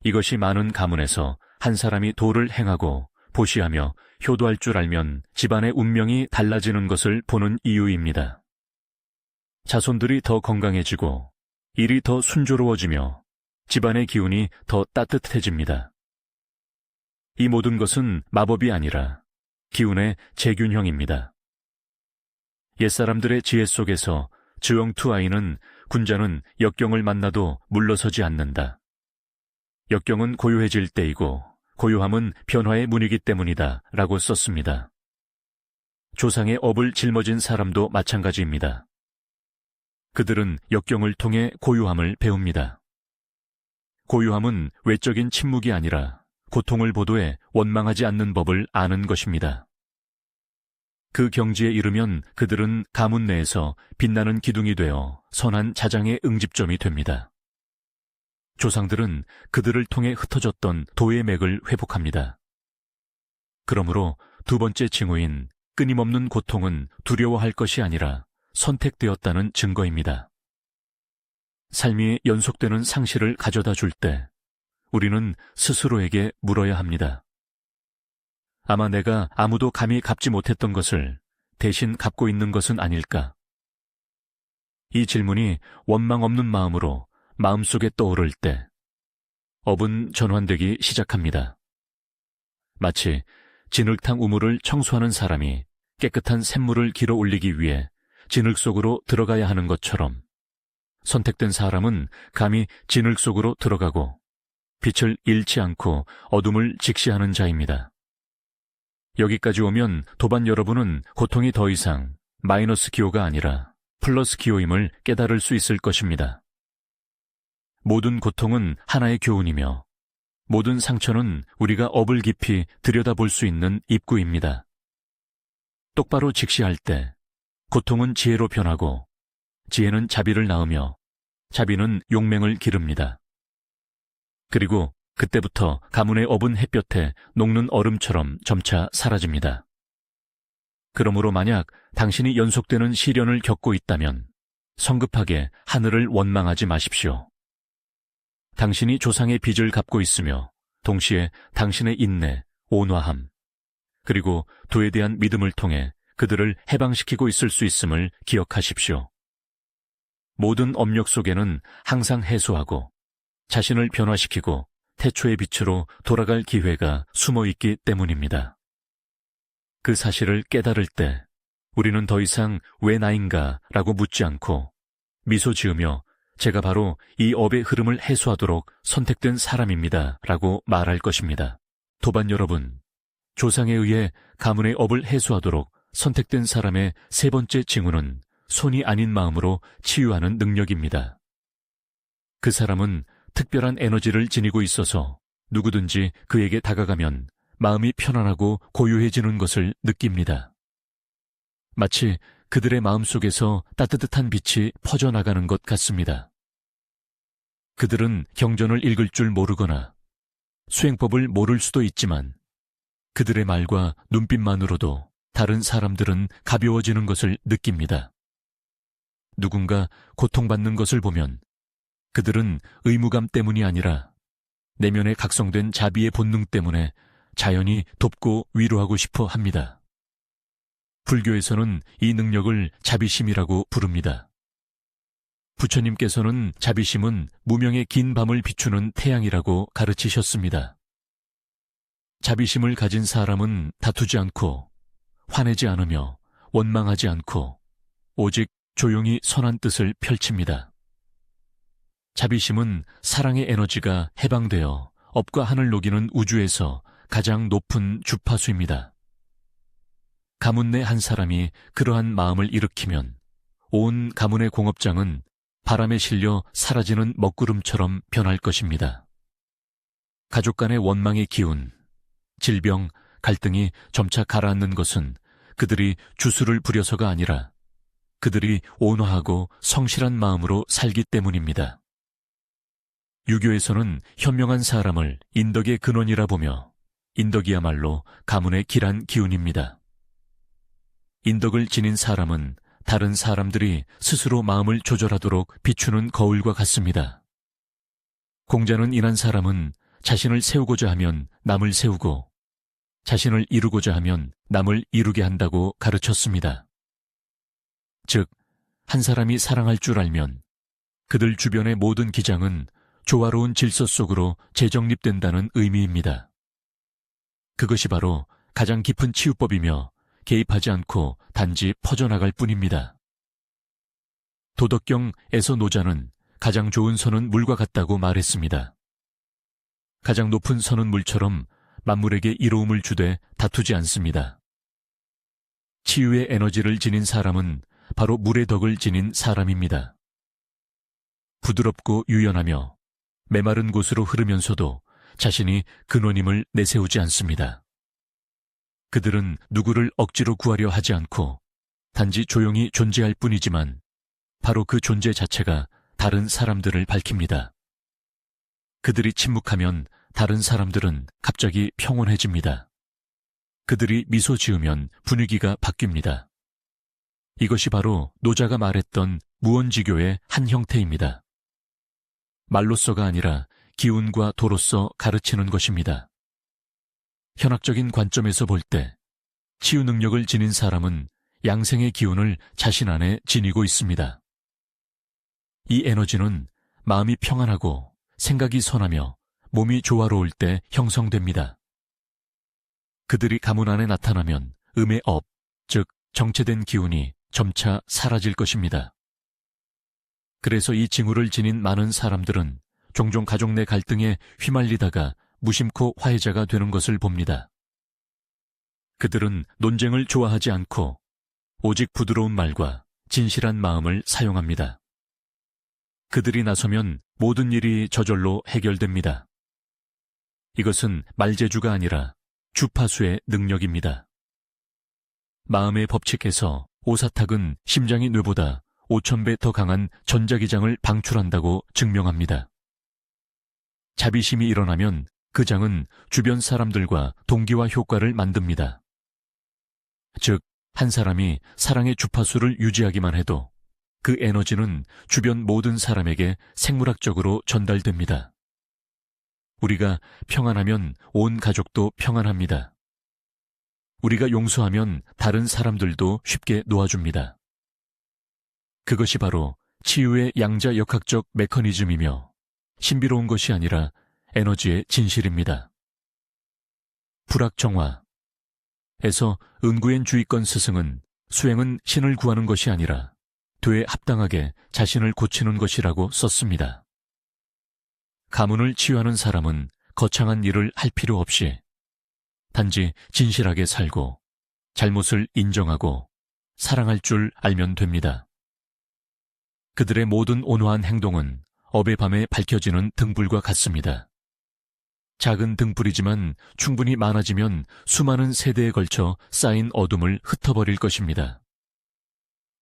이것이 많은 가문에서 한 사람이 도를 행하고 보시하며 효도할 줄 알면 집안의 운명이 달라지는 것을 보는 이유입니다. 자손들이 더 건강해지고 일이 더 순조로워지며 집안의 기운이 더 따뜻해집니다. 이 모든 것은 마법이 아니라 기운의 재균형입니다. 옛사람들의 지혜 속에서 주영투아이는 군자는 역경을 만나도 물러서지 않는다. 역경은 고요해질 때이고 고요함은 변화의 문이기 때문이다 라고 썼습니다. 조상의 업을 짊어진 사람도 마찬가지입니다. 그들은 역경을 통해 고요함을 배웁니다. 고요함은 외적인 침묵이 아니라 고통을 보도해 원망하지 않는 법을 아는 것입니다. 그 경지에 이르면 그들은 가문 내에서 빛나는 기둥이 되어 선한 자장의 응집점이 됩니다. 조상들은 그들을 통해 흩어졌던 도의 맥을 회복합니다. 그러므로 두 번째 징후인 끊임없는 고통은 두려워할 것이 아니라 선택되었다는 증거입니다. 삶이 연속되는 상실을 가져다 줄 때 우리는 스스로에게 물어야 합니다. 아마 내가 아무도 감히 갚지 못했던 것을 대신 갚고 있는 것은 아닐까? 이 질문이 원망 없는 마음으로 마음속에 떠오를 때 업은 전환되기 시작합니다. 마치 진흙탕 우물을 청소하는 사람이 깨끗한 샘물을 길어 올리기 위해 진흙 속으로 들어가야 하는 것처럼 선택된 사람은 감히 진흙 속으로 들어가고 빛을 잃지 않고 어둠을 직시하는 자입니다. 여기까지 오면 도반 여러분은 고통이 더 이상 마이너스 기호가 아니라 플러스 기호임을 깨달을 수 있을 것입니다. 모든 고통은 하나의 교훈이며 모든 상처는 우리가 업을 깊이 들여다볼 수 있는 입구입니다. 똑바로 직시할 때 고통은 지혜로 변하고 지혜는 자비를 낳으며 자비는 용맹을 기릅니다. 그리고 그때부터 가문의 업은 햇볕에 녹는 얼음처럼 점차 사라집니다. 그러므로 만약 당신이 연속되는 시련을 겪고 있다면 성급하게 하늘을 원망하지 마십시오. 당신이 조상의 빚을 갚고 있으며 동시에 당신의 인내, 온화함, 그리고 도에 대한 믿음을 통해 그들을 해방시키고 있을 수 있음을 기억하십시오. 모든 업력 속에는 항상 해소하고 자신을 변화시키고 태초의 빛으로 돌아갈 기회가 숨어 있기 때문입니다. 그 사실을 깨달을 때 우리는 더 이상 왜 나인가 라고 묻지 않고 미소 지으며 제가 바로 이 업의 흐름을 해소하도록 선택된 사람입니다 라고 말할 것입니다. 도반 여러분, 조상에 의해 가문의 업을 해소하도록 선택된 사람의 세 번째 징후는 손이 아닌 마음으로 치유하는 능력입니다. 그 사람은 특별한 에너지를 지니고 있어서 누구든지 그에게 다가가면 마음이 편안하고 고요해지는 것을 느낍니다. 마치 그들의 마음속에서 따뜻한 빛이 퍼져나가는 것 같습니다. 그들은 경전을 읽을 줄 모르거나 수행법을 모를 수도 있지만 그들의 말과 눈빛만으로도 다른 사람들은 가벼워지는 것을 느낍니다. 누군가 고통받는 것을 보면 그들은 의무감 때문이 아니라 내면에 각성된 자비의 본능 때문에 자연히 돕고 위로하고 싶어 합니다. 불교에서는 이 능력을 자비심이라고 부릅니다. 부처님께서는 자비심은 무명의 긴 밤을 비추는 태양이라고 가르치셨습니다. 자비심을 가진 사람은 다투지 않고 화내지 않으며 원망하지 않고 오직 조용히 선한 뜻을 펼칩니다. 자비심은 사랑의 에너지가 해방되어 업과 하늘 녹이는 우주에서 가장 높은 주파수입니다. 가문 내 한 사람이 그러한 마음을 일으키면 온 가문의 공업장은 바람에 실려 사라지는 먹구름처럼 변할 것입니다. 가족 간의 원망의 기운, 질병, 갈등이 점차 가라앉는 것은 그들이 주술을 부려서가 아니라 그들이 온화하고 성실한 마음으로 살기 때문입니다. 유교에서는 현명한 사람을 인덕의 근원이라 보며 인덕이야말로 가문의 길한 기운입니다. 인덕을 지닌 사람은 다른 사람들이 스스로 마음을 조절하도록 비추는 거울과 같습니다. 공자는 인한 사람은 자신을 세우고자 하면 남을 세우고 자신을 이루고자 하면 남을 이루게 한다고 가르쳤습니다. 즉, 한 사람이 사랑할 줄 알면 그들 주변의 모든 기장은 조화로운 질서 속으로 재정립된다는 의미입니다. 그것이 바로 가장 깊은 치유법이며 개입하지 않고 단지 퍼져나갈 뿐입니다. 도덕경에서 노자는 가장 좋은 선은 물과 같다고 말했습니다. 가장 높은 선은 물처럼 만물에게 이로움을 주되 다투지 않습니다. 치유의 에너지를 지닌 사람은 바로 물의 덕을 지닌 사람입니다. 부드럽고 유연하며 메마른 곳으로 흐르면서도 자신이 근원임을 내세우지 않습니다. 그들은 누구를 억지로 구하려 하지 않고 단지 조용히 존재할 뿐이지만 바로 그 존재 자체가 다른 사람들을 밝힙니다. 그들이 침묵하면 다른 사람들은 갑자기 평온해집니다. 그들이 미소 지으면 분위기가 바뀝니다. 이것이 바로 노자가 말했던 무언지교의 한 형태입니다. 말로서가 아니라 기운과 도로서 가르치는 것입니다. 현학적인 관점에서 볼 때 치유 능력을 지닌 사람은 양생의 기운을 자신 안에 지니고 있습니다. 이 에너지는 마음이 평안하고 생각이 선하며 몸이 조화로울 때 형성됩니다. 그들이 가문 안에 나타나면 음의 업, 즉 정체된 기운이 점차 사라질 것입니다. 그래서 이 징후를 지닌 많은 사람들은 종종 가족 내 갈등에 휘말리다가 무심코 화해자가 되는 것을 봅니다. 그들은 논쟁을 좋아하지 않고 오직 부드러운 말과 진실한 마음을 사용합니다. 그들이 나서면 모든 일이 저절로 해결됩니다. 이것은 말재주가 아니라 주파수의 능력입니다. 마음의 법칙에서 오사탁은 심장이 뇌보다 5,000배 더 강한 전자기장을 방출한다고 증명합니다. 자비심이 일어나면 그 장은 주변 사람들과 동기화 효과를 만듭니다. 즉, 한 사람이 사랑의 주파수를 유지하기만 해도 그 에너지는 주변 모든 사람에게 생물학적으로 전달됩니다. 우리가 평안하면 온 가족도 평안합니다. 우리가 용서하면 다른 사람들도 쉽게 놓아줍니다. 그것이 바로 치유의 양자역학적 메커니즘이며 신비로운 것이 아니라 에너지의 진실입니다. 불학정화에서 은구엔 주의권 스승은 수행은 신을 구하는 것이 아니라 되에 합당하게 자신을 고치는 것이라고 썼습니다. 가문을 치유하는 사람은 거창한 일을 할 필요 없이 단지 진실하게 살고 잘못을 인정하고 사랑할 줄 알면 됩니다. 그들의 모든 온화한 행동은 업의 밤에 밝혀지는 등불과 같습니다. 작은 등불이지만 충분히 많아지면 수많은 세대에 걸쳐 쌓인 어둠을 흩어버릴 것입니다.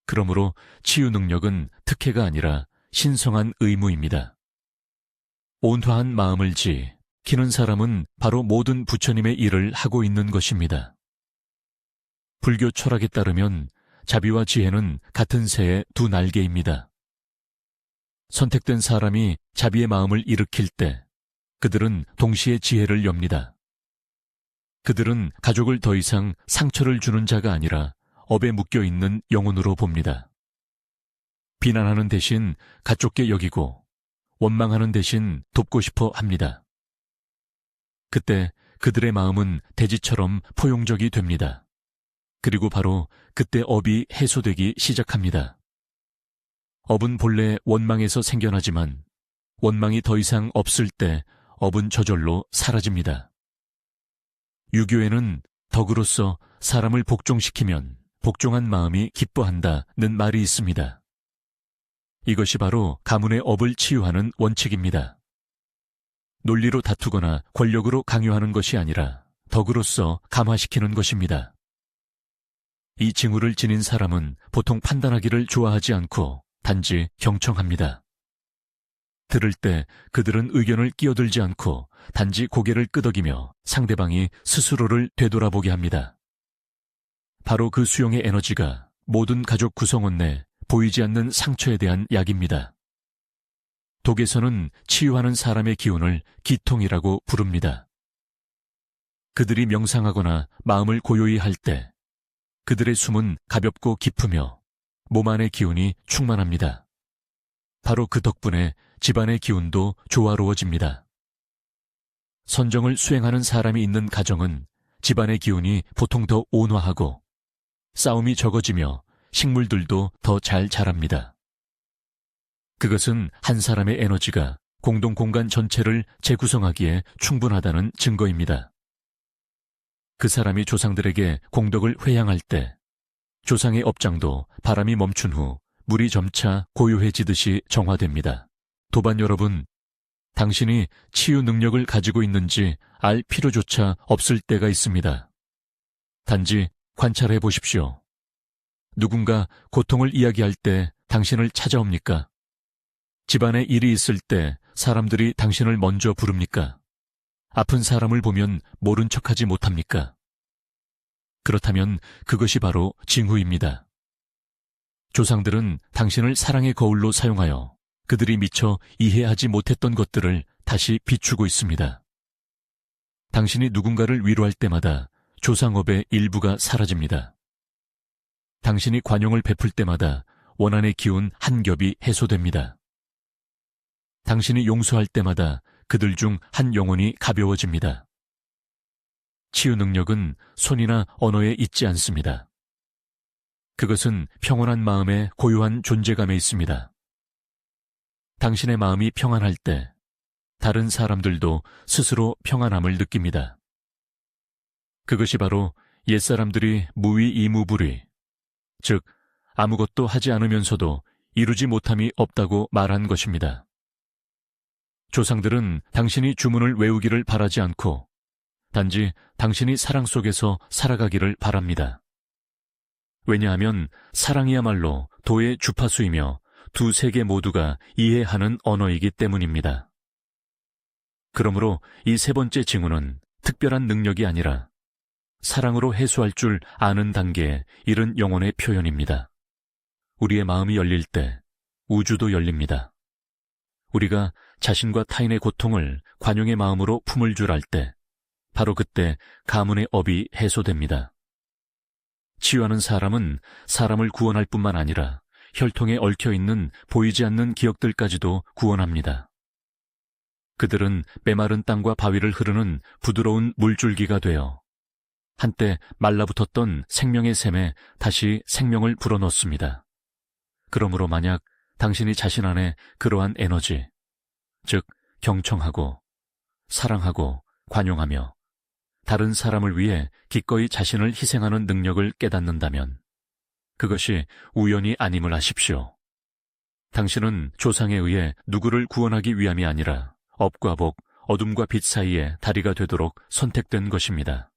그러므로 치유 능력은 특혜가 아니라 신성한 의무입니다. 온화한 마음을 지키는 사람은 바로 모든 부처님의 일을 하고 있는 것입니다. 불교 철학에 따르면 자비와 지혜는 같은 새의 두 날개입니다. 선택된 사람이 자비의 마음을 일으킬 때 그들은 동시에 지혜를 엽니다. 그들은 가족을 더 이상 상처를 주는 자가 아니라 업에 묶여있는 영혼으로 봅니다. 비난하는 대신 가족게 여기고 원망하는 대신 돕고 싶어 합니다. 그때 그들의 마음은 대지처럼 포용적이 됩니다. 그리고 바로 그때 업이 해소되기 시작합니다. 업은 본래 원망에서 생겨나지만 원망이 더 이상 없을 때 업은 저절로 사라집니다. 유교에는 덕으로서 사람을 복종시키면 복종한 마음이 기뻐한다는 말이 있습니다. 이것이 바로 가문의 업을 치유하는 원칙입니다. 논리로 다투거나 권력으로 강요하는 것이 아니라 덕으로서 감화시키는 것입니다. 이 징후를 지닌 사람은 보통 판단하기를 좋아하지 않고 단지 경청합니다. 들을 때 그들은 의견을 끼어들지 않고 단지 고개를 끄덕이며 상대방이 스스로를 되돌아보게 합니다. 바로 그 수용의 에너지가 모든 가족 구성원 내 보이지 않는 상처에 대한 약입니다. 독에서는 치유하는 사람의 기운을 기통이라고 부릅니다. 그들이 명상하거나 마음을 고요히 할 때 그들의 숨은 가볍고 깊으며 몸 안의 기운이 충만합니다. 바로 그 덕분에 집안의 기운도 조화로워집니다. 선정을 수행하는 사람이 있는 가정은 집안의 기운이 보통 더 온화하고 싸움이 적어지며 식물들도 더 잘 자랍니다. 그것은 한 사람의 에너지가 공동 공간 전체를 재구성하기에 충분하다는 증거입니다. 그 사람이 조상들에게 공덕을 회양할 때 조상의 업장도 바람이 멈춘 후 물이 점차 고요해지듯이 정화됩니다. 도반 여러분, 당신이 치유 능력을 가지고 있는지 알 필요조차 없을 때가 있습니다. 단지 관찰해 보십시오. 누군가 고통을 이야기할 때 당신을 찾아옵니까? 집안에 일이 있을 때 사람들이 당신을 먼저 부릅니까? 아픈 사람을 보면 모른 척하지 못합니까? 그렇다면 그것이 바로 징후입니다. 조상들은 당신을 사랑의 거울로 사용하여 그들이 미처 이해하지 못했던 것들을 다시 비추고 있습니다. 당신이 누군가를 위로할 때마다 조상업의 일부가 사라집니다. 당신이 관용을 베풀 때마다 원한의 기운 한 겹이 해소됩니다. 당신이 용서할 때마다 그들 중 한 영혼이 가벼워집니다. 치유 능력은 손이나 언어에 있지 않습니다. 그것은 평온한 마음의 고요한 존재감에 있습니다. 당신의 마음이 평안할 때 다른 사람들도 스스로 평안함을 느낍니다. 그것이 바로 옛사람들이 무위이무불위, 즉 아무것도 하지 않으면서도 이루지 못함이 없다고 말한 것입니다. 조상들은 당신이 주문을 외우기를 바라지 않고 단지 당신이 사랑 속에서 살아가기를 바랍니다. 왜냐하면 사랑이야말로 도의 주파수이며 두 세계 모두가 이해하는 언어이기 때문입니다. 그러므로 이 세 번째 징후는 특별한 능력이 아니라 사랑으로 해소할 줄 아는 단계에 이른 영혼의 표현입니다. 우리의 마음이 열릴 때 우주도 열립니다. 우리가 자신과 타인의 고통을 관용의 마음으로 품을 줄 알 때 바로 그때 가문의 업이 해소됩니다. 치유하는 사람은 사람을 구원할 뿐만 아니라 혈통에 얽혀있는 보이지 않는 기억들까지도 구원합니다. 그들은 메마른 땅과 바위를 흐르는 부드러운 물줄기가 되어 한때 말라붙었던 생명의 샘에 다시 생명을 불어넣습니다. 그러므로 만약 당신이 자신 안에 그러한 에너지, 즉 경청하고 사랑하고 관용하며 다른 사람을 위해 기꺼이 자신을 희생하는 능력을 깨닫는다면 그것이 우연이 아님을 아십시오. 당신은 조상에 의해 누구를 구원하기 위함이 아니라 업과 복, 어둠과 빛 사이에 다리가 되도록 선택된 것입니다.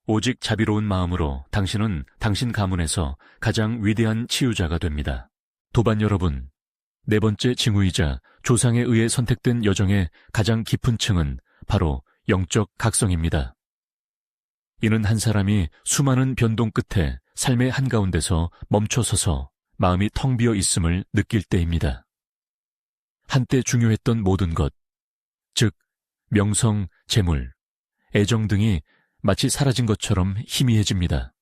오직 자비로운 마음으로 당신은 당신 가문에서 가장 위대한 치유자가 됩니다. 도반 여러분, 네 번째 징후이자 조상에 의해 선택된 여정의 가장 깊은 층은 바로 영적 각성입니다. 이는 한 사람이 수많은 변동 끝에 삶의 한가운데서 멈춰서서 마음이 텅 비어 있음을 느낄 때입니다. 한때 중요했던 모든 것, 즉 명성, 재물, 애정 등이 마치 사라진 것처럼 희미해집니다.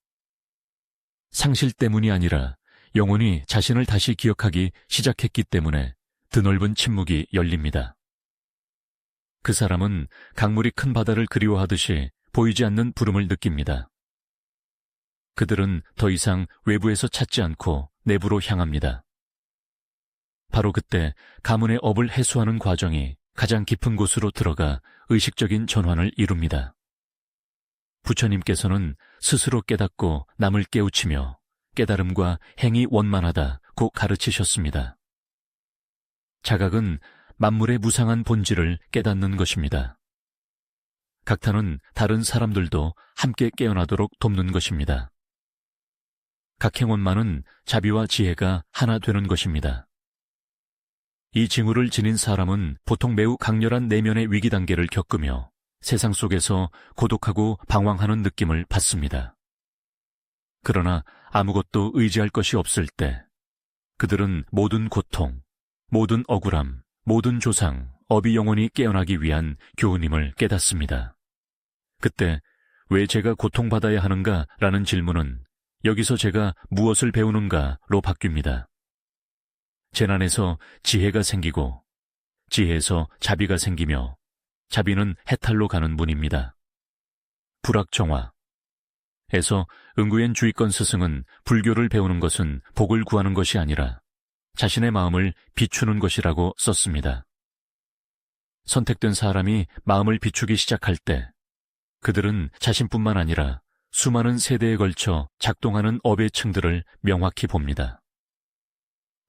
상실 때문이 아니라 영혼이 자신을 다시 기억하기 시작했기 때문에 드넓은 침묵이 열립니다. 그 사람은 강물이 큰 바다를 그리워하듯이 보이지 않는 부름을 느낍니다. 그들은 더 이상 외부에서 찾지 않고 내부로 향합니다. 바로 그때 가문의 업을 해소하는 과정이 가장 깊은 곳으로 들어가 의식적인 전환을 이룹니다. 부처님께서는 스스로 깨닫고 남을 깨우치며 깨달음과 행이 원만하다고 가르치셨습니다. 자각은 만물의 무상한 본질을 깨닫는 것입니다. 각타는 다른 사람들도 함께 깨어나도록 돕는 것입니다. 각행원만은 자비와 지혜가 하나 되는 것입니다. 이 징후를 지닌 사람은 보통 매우 강렬한 내면의 위기 단계를 겪으며 세상 속에서 고독하고 방황하는 느낌을 받습니다. 그러나 아무것도 의지할 것이 없을 때 그들은 모든 고통, 모든 억울함, 모든 조상, 업이 영원히 깨어나기 위한 교훈임을 깨닫습니다. 그때 왜 제가 고통받아야 하는가 라는 질문은 여기서 제가 무엇을 배우는가로 바뀝니다. 재난에서 지혜가 생기고 지혜에서 자비가 생기며 자비는 해탈로 가는 문입니다. 불악정화에서 응구엔 주의권 스승은 불교를 배우는 것은 복을 구하는 것이 아니라 자신의 마음을 비추는 것이라고 썼습니다. 선택된 사람이 마음을 비추기 시작할 때 그들은 자신뿐만 아니라 수많은 세대에 걸쳐 작동하는 업의 층들을 명확히 봅니다.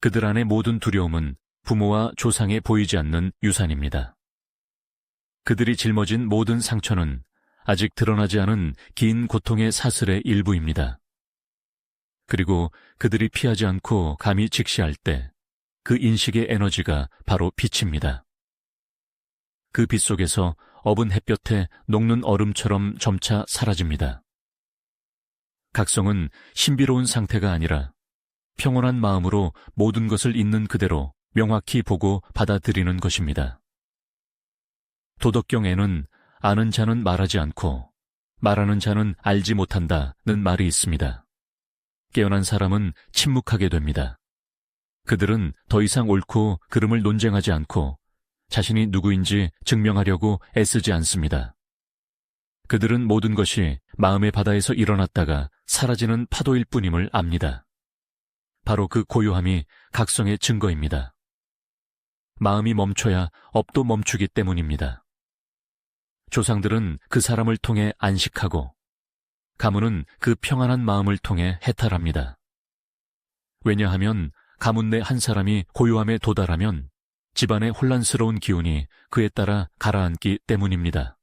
그들 안의 모든 두려움은 부모와 조상에 보이지 않는 유산입니다. 그들이 짊어진 모든 상처는 아직 드러나지 않은 긴 고통의 사슬의 일부입니다. 그리고 그들이 피하지 않고 감히 직시할 때 그 인식의 에너지가 바로 빛입니다. 그 빛 속에서 업은 햇볕에 녹는 얼음처럼 점차 사라집니다. 각성은 신비로운 상태가 아니라 평온한 마음으로 모든 것을 있는 그대로 명확히 보고 받아들이는 것입니다. 도덕경에는 아는 자는 말하지 않고 말하는 자는 알지 못한다는 말이 있습니다. 깨어난 사람은 침묵하게 됩니다. 그들은 더 이상 옳고 그름을 논쟁하지 않고 자신이 누구인지 증명하려고 애쓰지 않습니다. 그들은 모든 것이 마음의 바다에서 일어났다가 사라지는 파도일 뿐임을 압니다. 바로 그 고요함이 각성의 증거입니다. 마음이 멈춰야 업도 멈추기 때문입니다. 조상들은 그 사람을 통해 안식하고 가문은 그 평안한 마음을 통해 해탈합니다. 왜냐하면 가문 내 한 사람이 고요함에 도달하면 집안의 혼란스러운 기운이 그에 따라 가라앉기 때문입니다.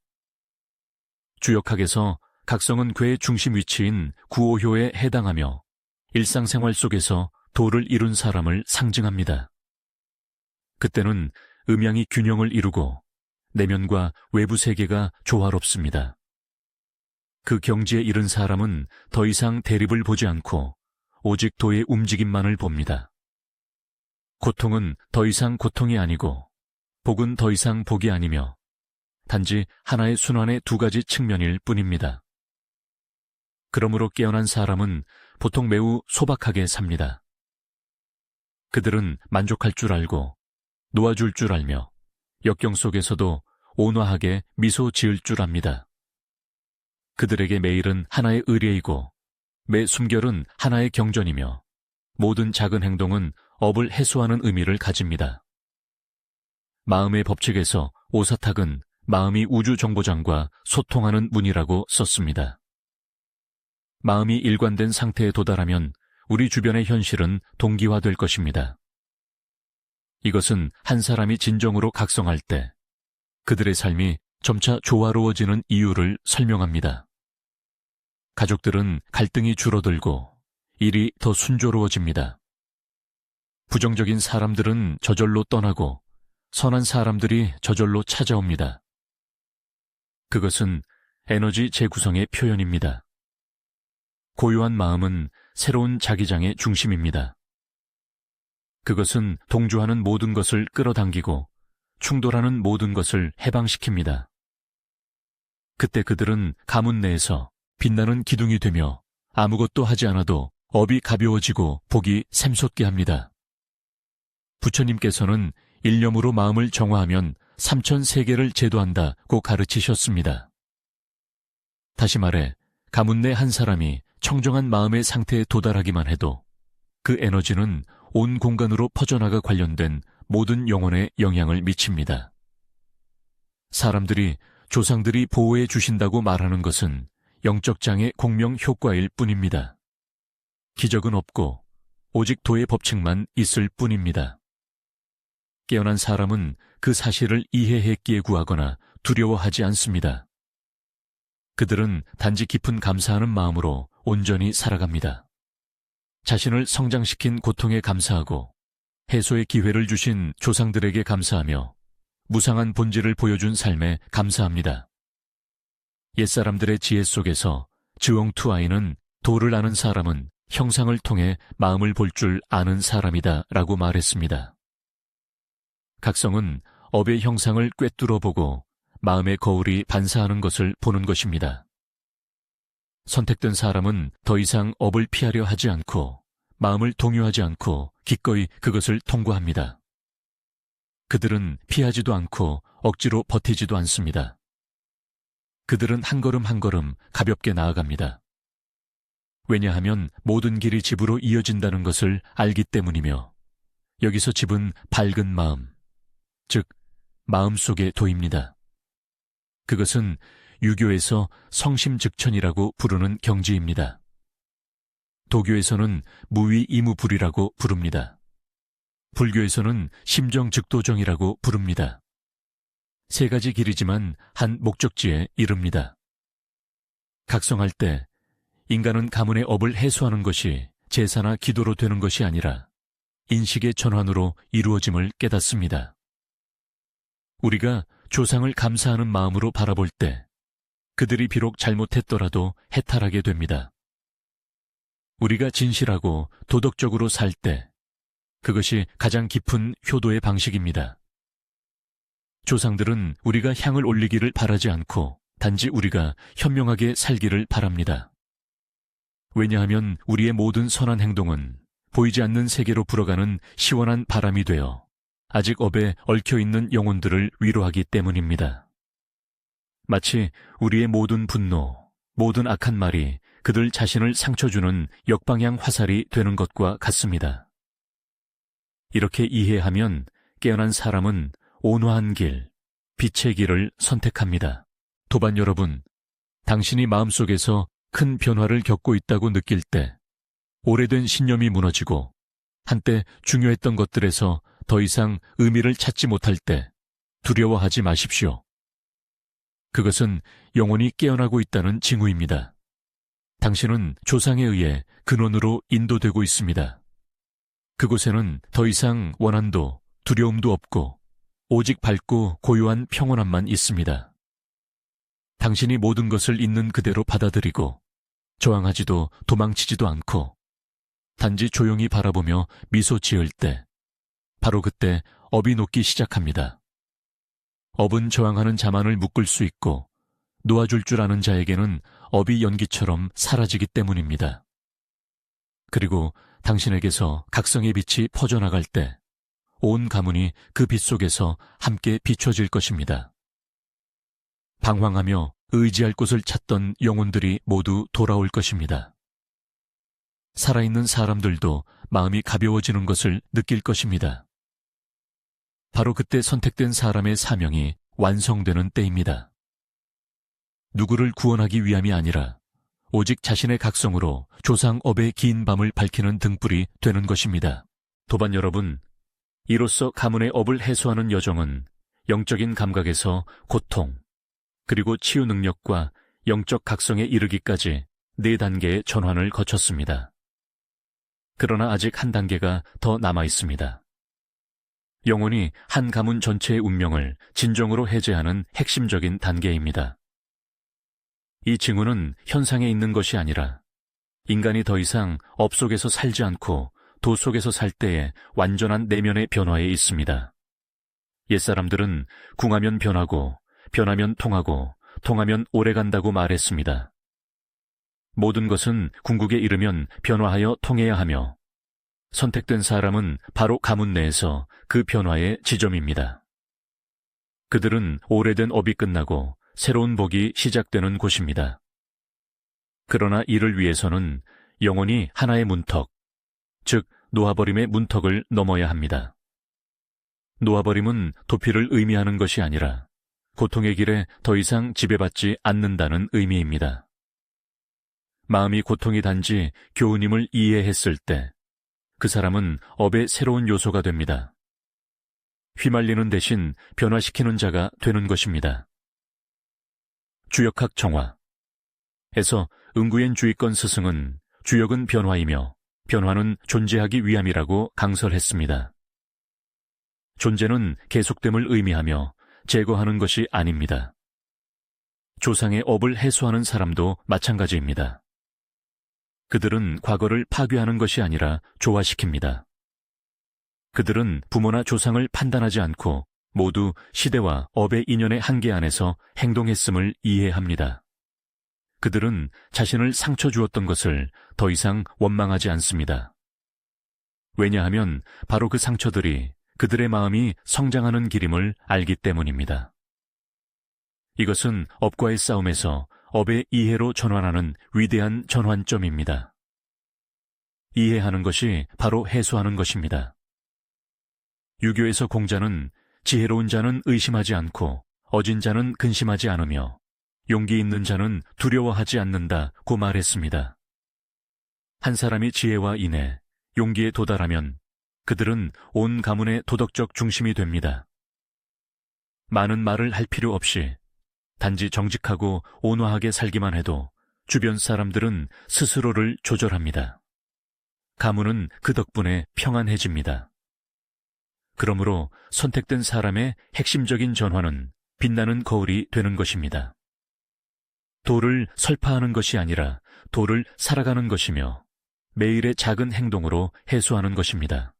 주역학에서 각성은 괴의 중심 위치인 구오효에 해당하며 일상생활 속에서 도를 이룬 사람을 상징합니다. 그때는 음양이 균형을 이루고 내면과 외부 세계가 조화롭습니다. 그 경지에 이른 사람은 더 이상 대립을 보지 않고 오직 도의 움직임만을 봅니다. 고통은 더 이상 고통이 아니고 복은 더 이상 복이 아니며 단지 하나의 순환의 두 가지 측면일 뿐입니다. 그러므로 깨어난 사람은 보통 매우 소박하게 삽니다. 그들은 만족할 줄 알고 놓아줄 줄 알며 역경 속에서도 온화하게 미소 지을 줄 압니다. 그들에게 매일은 하나의 의례이고 매 숨결은 하나의 경전이며 모든 작은 행동은 업을 해소하는 의미를 가집니다. 마음의 법칙에서 오사탁은 마음이 우주정보장과 소통하는 문이라고 썼습니다. 마음이 일관된 상태에 도달하면 우리 주변의 현실은 동기화될 것입니다. 이것은 한 사람이 진정으로 각성할 때 그들의 삶이 점차 조화로워지는 이유를 설명합니다. 가족들은 갈등이 줄어들고 일이 더 순조로워집니다. 부정적인 사람들은 저절로 떠나고 선한 사람들이 저절로 찾아옵니다. 그것은 에너지 재구성의 표현입니다. 고요한 마음은 새로운 자기장의 중심입니다. 그것은 동조하는 모든 것을 끌어당기고 충돌하는 모든 것을 해방시킵니다. 그때 그들은 가문 내에서 빛나는 기둥이 되며 아무것도 하지 않아도 업이 가벼워지고 복이 샘솟게 합니다. 부처님께서는 일념으로 마음을 정화하면 3000세계를 제도한다고 가르치셨습니다. 다시 말해 가문 내 한 사람이 청정한 마음의 상태에 도달하기만 해도 그 에너지는 온 공간으로 퍼져나가 관련된 모든 영혼에 영향을 미칩니다. 사람들이 조상들이 보호해 주신다고 말하는 것은 영적장의 공명 효과일 뿐입니다. 기적은 없고 오직 도의 법칙만 있을 뿐입니다. 깨어난 사람은 그 사실을 이해했기에 구하거나 두려워하지 않습니다. 그들은 단지 깊은 감사하는 마음으로 온전히 살아갑니다. 자신을 성장시킨 고통에 감사하고 해소의 기회를 주신 조상들에게 감사하며 무상한 본질을 보여준 삶에 감사합니다. 옛사람들의 지혜 속에서 즈옹투아이는 도를 아는 사람은 형상을 통해 마음을 볼 줄 아는 사람이다 라고 말했습니다. 각성은 업의 형상을 꿰뚫어 보고 마음의 거울이 반사하는 것을 보는 것입니다. 선택된 사람은 더 이상 업을 피하려 하지 않고 마음을 동요하지 않고 기꺼이 그것을 통과합니다. 그들은 피하지도 않고 억지로 버티지도 않습니다. 그들은 한 걸음 한 걸음 가볍게 나아갑니다. 왜냐하면 모든 길이 집으로 이어진다는 것을 알기 때문이며 여기서 집은 밝은 마음, 즉 마음속의 도입니다. 그것은 유교에서 성심즉천이라고 부르는 경지입니다. 도교에서는 무위이무불이라고 부릅니다. 불교에서는 심정즉도정이라고 부릅니다. 세 가지 길이지만 한 목적지에 이릅니다. 각성할 때 인간은 가문의 업을 해소하는 것이 제사나 기도로 되는 것이 아니라 인식의 전환으로 이루어짐을 깨닫습니다. 우리가 조상을 감사하는 마음으로 바라볼 때 그들이 비록 잘못했더라도 해탈하게 됩니다. 우리가 진실하고 도덕적으로 살 때 그것이 가장 깊은 효도의 방식입니다. 조상들은 우리가 향을 올리기를 바라지 않고 단지 우리가 현명하게 살기를 바랍니다. 왜냐하면 우리의 모든 선한 행동은 보이지 않는 세계로 불어가는 시원한 바람이 되어 아직 업에 얽혀있는 영혼들을 위로하기 때문입니다. 마치 우리의 모든 분노, 모든 악한 말이 그들 자신을 상처주는 역방향 화살이 되는 것과 같습니다. 이렇게 이해하면 깨어난 사람은 온화한 길, 빛의 길을 선택합니다. 도반 여러분, 당신이 마음속에서 큰 변화를 겪고 있다고 느낄 때, 오래된 신념이 무너지고 한때 중요했던 것들에서 더 이상 의미를 찾지 못할 때 두려워하지 마십시오. 그것은 영혼이 깨어나고 있다는 징후입니다. 당신은 조상에 의해 근원으로 인도되고 있습니다. 그곳에는 더 이상 원한도 두려움도 없고 오직 밝고 고요한 평온함만 있습니다. 당신이 모든 것을 있는 그대로 받아들이고 저항하지도 도망치지도 않고 단지 조용히 바라보며 미소 지을 때 바로 그때 업이 녹기 시작합니다. 업은 저항하는 자만을 묶을 수 있고 놓아줄 줄 아는 자에게는 업이 연기처럼 사라지기 때문입니다. 그리고 당신에게서 각성의 빛이 퍼져나갈 때 온 가문이 그 빛 속에서 함께 비춰질 것입니다. 방황하며 의지할 곳을 찾던 영혼들이 모두 돌아올 것입니다. 살아있는 사람들도 마음이 가벼워지는 것을 느낄 것입니다. 바로 그때 선택된 사람의 사명이 완성되는 때입니다. 누구를 구원하기 위함이 아니라 오직 자신의 각성으로 조상업의 긴 밤을 밝히는 등불이 되는 것입니다. 도반 여러분, 이로써 가문의 업을 해소하는 여정은 영적인 감각에서 고통, 그리고 치유 능력과 영적 각성에 이르기까지 4단계의 전환을 거쳤습니다. 그러나 아직 한 단계가 더 남아 있습니다. 영혼이 한 가문 전체의 운명을 진정으로 해제하는 핵심적인 단계입니다. 이 징후는 현상에 있는 것이 아니라 인간이 더 이상 업 속에서 살지 않고 도 속에서 살 때의 완전한 내면의 변화에 있습니다. 옛사람들은 궁하면 변하고 변하면 통하고 통하면 오래간다고 말했습니다. 모든 것은 궁극에 이르면 변화하여 통해야 하며 선택된 사람은 바로 가문 내에서 그 변화의 지점입니다. 그들은 오래된 업이 끝나고 새로운 복이 시작되는 곳입니다. 그러나 이를 위해서는 영혼이 하나의 문턱, 즉 놓아버림의 문턱을 넘어야 합니다. 놓아버림은 도피를 의미하는 것이 아니라 고통의 길에 더 이상 지배받지 않는다는 의미입니다. 마음이 고통이 단지 교훈임을 이해했을 때 그 사람은 업의 새로운 요소가 됩니다. 휘말리는 대신 변화시키는 자가 되는 것입니다. 주역학 정화에서 응구엔 주의권 스승은 주역은 변화이며 변화는 존재하기 위함이라고 강설했습니다. 존재는 계속됨을 의미하며 제거하는 것이 아닙니다. 조상의 업을 해소하는 사람도 마찬가지입니다. 그들은 과거를 파괴하는 것이 아니라 조화시킵니다. 그들은 부모나 조상을 판단하지 않고 모두 시대와 업의 인연의 한계 안에서 행동했음을 이해합니다. 그들은 자신을 상처 주었던 것을 더 이상 원망하지 않습니다. 왜냐하면 바로 그 상처들이 그들의 마음이 성장하는 길임을 알기 때문입니다. 이것은 업과의 싸움에서 업의 이해로 전환하는 위대한 전환점입니다. 이해하는 것이 바로 해소하는 것입니다. 유교에서 공자는 지혜로운 자는 의심하지 않고 어진 자는 근심하지 않으며 용기 있는 자는 두려워하지 않는다고 말했습니다. 한 사람이 지혜와 인애, 용기에 도달하면 그들은 온 가문의 도덕적 중심이 됩니다. 많은 말을 할 필요 없이 단지 정직하고 온화하게 살기만 해도 주변 사람들은 스스로를 조절합니다. 가문은 그 덕분에 평안해집니다. 그러므로 선택된 사람의 핵심적인 전환은 빛나는 거울이 되는 것입니다. 도를 설파하는 것이 아니라 도를 살아가는 것이며 매일의 작은 행동으로 해소하는 것입니다.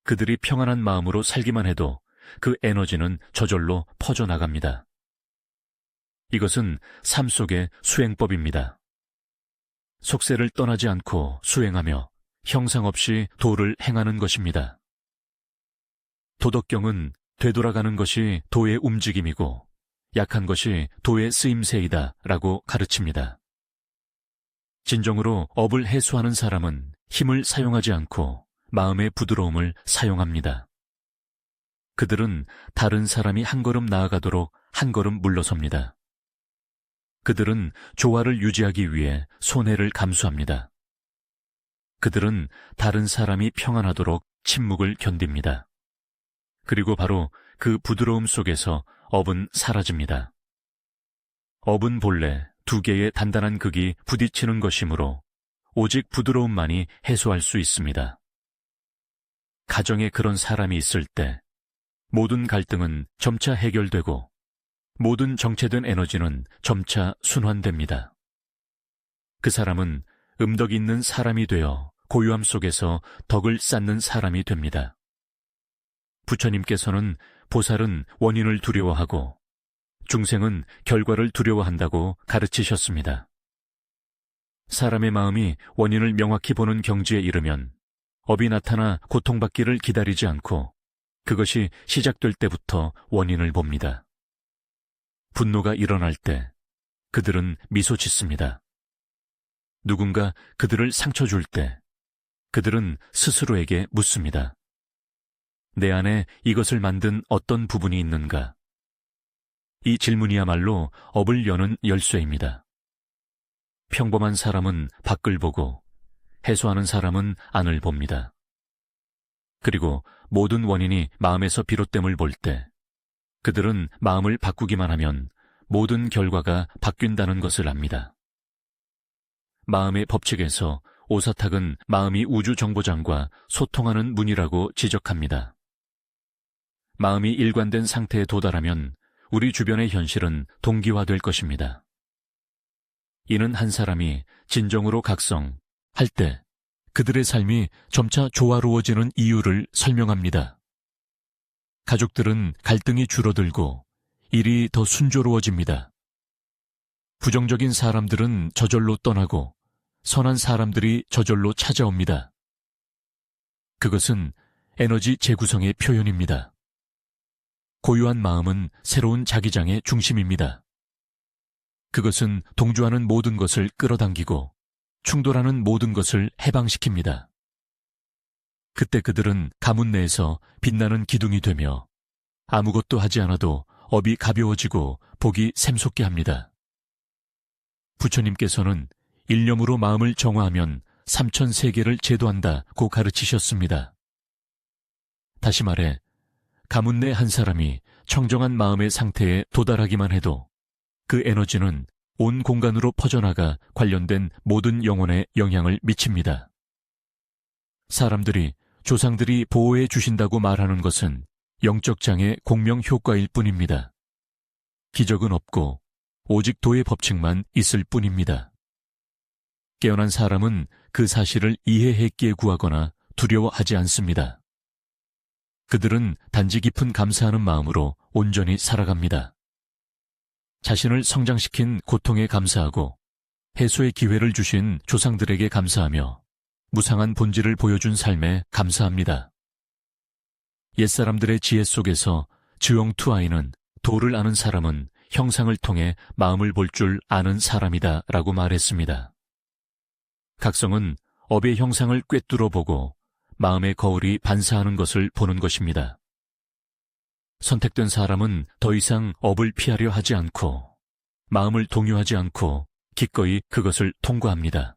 그들이 평안한 마음으로 살기만 해도 그 에너지는 저절로 퍼져나갑니다. 이것은 삶 속의 수행법입니다. 속세를 떠나지 않고 수행하며 형상 없이 도를 행하는 것입니다. 도덕경은 되돌아가는 것이 도의 움직임이고 약한 것이 도의 쓰임새이다 라고 가르칩니다. 진정으로 업을 해소하는 사람은 힘을 사용하지 않고 마음의 부드러움을 사용합니다. 그들은 다른 사람이 한 걸음 나아가도록 한 걸음 물러섭니다. 그들은 조화를 유지하기 위해 손해를 감수합니다. 그들은 다른 사람이 평안하도록 침묵을 견딥니다. 그리고 바로 그 부드러움 속에서 업은 사라집니다. 업은 본래 두 개의 단단한 극이 부딪히는 것이므로 오직 부드러움만이 해소할 수 있습니다. 가정에 그런 사람이 있을 때 모든 갈등은 점차 해결되고 모든 정체된 에너지는 점차 순환됩니다. 그 사람은 음덕 있는 사람이 되어 고요함 속에서 덕을 쌓는 사람이 됩니다. 부처님께서는 보살은 원인을 두려워하고 중생은 결과를 두려워한다고 가르치셨습니다. 사람의 마음이 원인을 명확히 보는 경지에 이르면 업이 나타나 고통받기를 기다리지 않고 그것이 시작될 때부터 원인을 봅니다. 분노가 일어날 때 그들은 미소 짓습니다. 누군가 그들을 상처 줄 때 그들은 스스로에게 묻습니다. 내 안에 이것을 만든 어떤 부분이 있는가? 이 질문이야말로 업을 여는 열쇠입니다. 평범한 사람은 밖을 보고 해소하는 사람은 안을 봅니다. 그리고 모든 원인이 마음에서 비롯됨을 볼 때 그들은 마음을 바꾸기만 하면 모든 결과가 바뀐다는 것을 압니다. 마음의 법칙에서 오사탁은 마음이 우주정보장과 소통하는 문이라고 지적합니다. 마음이 일관된 상태에 도달하면 우리 주변의 현실은 동기화될 것입니다. 이는 한 사람이 진정으로 각성할 때 그들의 삶이 점차 조화로워지는 이유를 설명합니다. 가족들은 갈등이 줄어들고 일이 더 순조로워집니다. 부정적인 사람들은 저절로 떠나고 선한 사람들이 저절로 찾아옵니다. 그것은 에너지 재구성의 표현입니다. 고요한 마음은 새로운 자기장의 중심입니다. 그것은 동조하는 모든 것을 끌어당기고 충돌하는 모든 것을 해방시킵니다. 그때 그들은 가문 내에서 빛나는 기둥이 되며 아무것도 하지 않아도 업이 가벼워지고 복이 샘솟게 합니다. 부처님께서는 일념으로 마음을 정화하면 삼천세계를 제도한다고 가르치셨습니다. 다시 말해 가문 내 한 사람이 청정한 마음의 상태에 도달하기만 해도 그 에너지는 온 공간으로 퍼져나가 관련된 모든 영혼에 영향을 미칩니다. 사람들이 조상들이 보호해 주신다고 말하는 것은 영적 장의 공명 효과일 뿐입니다. 기적은 없고 오직 도의 법칙만 있을 뿐입니다. 깨어난 사람은 그 사실을 이해했기에 구하거나 두려워하지 않습니다. 그들은 단지 깊은 감사하는 마음으로 온전히 살아갑니다. 자신을 성장시킨 고통에 감사하고 해소의 기회를 주신 조상들에게 감사하며 무상한 본질을 보여준 삶에 감사합니다. 옛사람들의 지혜 속에서 즈옹투아이는 도를 아는 사람은 형상을 통해 마음을 볼 줄 아는 사람이다 라고 말했습니다. 각성은 업의 형상을 꿰뚫어 보고 마음의 거울이 반사하는 것을 보는 것입니다. 선택된 사람은 더 이상 업을 피하려 하지 않고 마음을 동요하지 않고 기꺼이 그것을 통과합니다.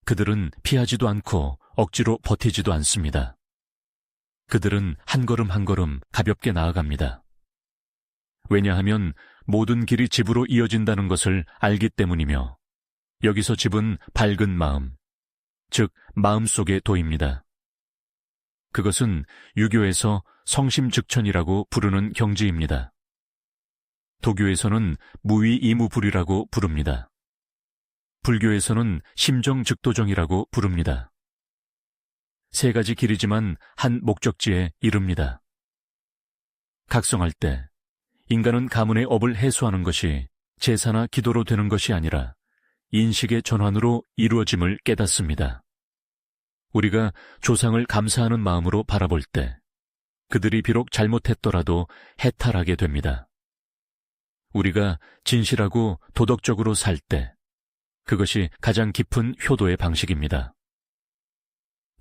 그들은 피하지도 않고 억지로 버티지도 않습니다. 그들은 한 걸음 한 걸음 가볍게 나아갑니다. 왜냐하면 모든 길이 집으로 이어진다는 것을 알기 때문이며 여기서 집은 밝은 마음, 즉 마음속의 도입니다. 그것은 유교에서 성심즉천이라고 부르는 경지입니다. 도교에서는 무위이무불이라고 부릅니다. 불교에서는 심정즉도정이라고 부릅니다. 세 가지 길이지만 한 목적지에 이릅니다. 각성할 때 인간은 가문의 업을 해소하는 것이 제사나 기도로 되는 것이 아니라 인식의 전환으로 이루어짐을 깨닫습니다. 우리가 조상을 감사하는 마음으로 바라볼 때 그들이 비록 잘못했더라도 해탈하게 됩니다. 우리가 진실하고 도덕적으로 살 때 그것이 가장 깊은 효도의 방식입니다.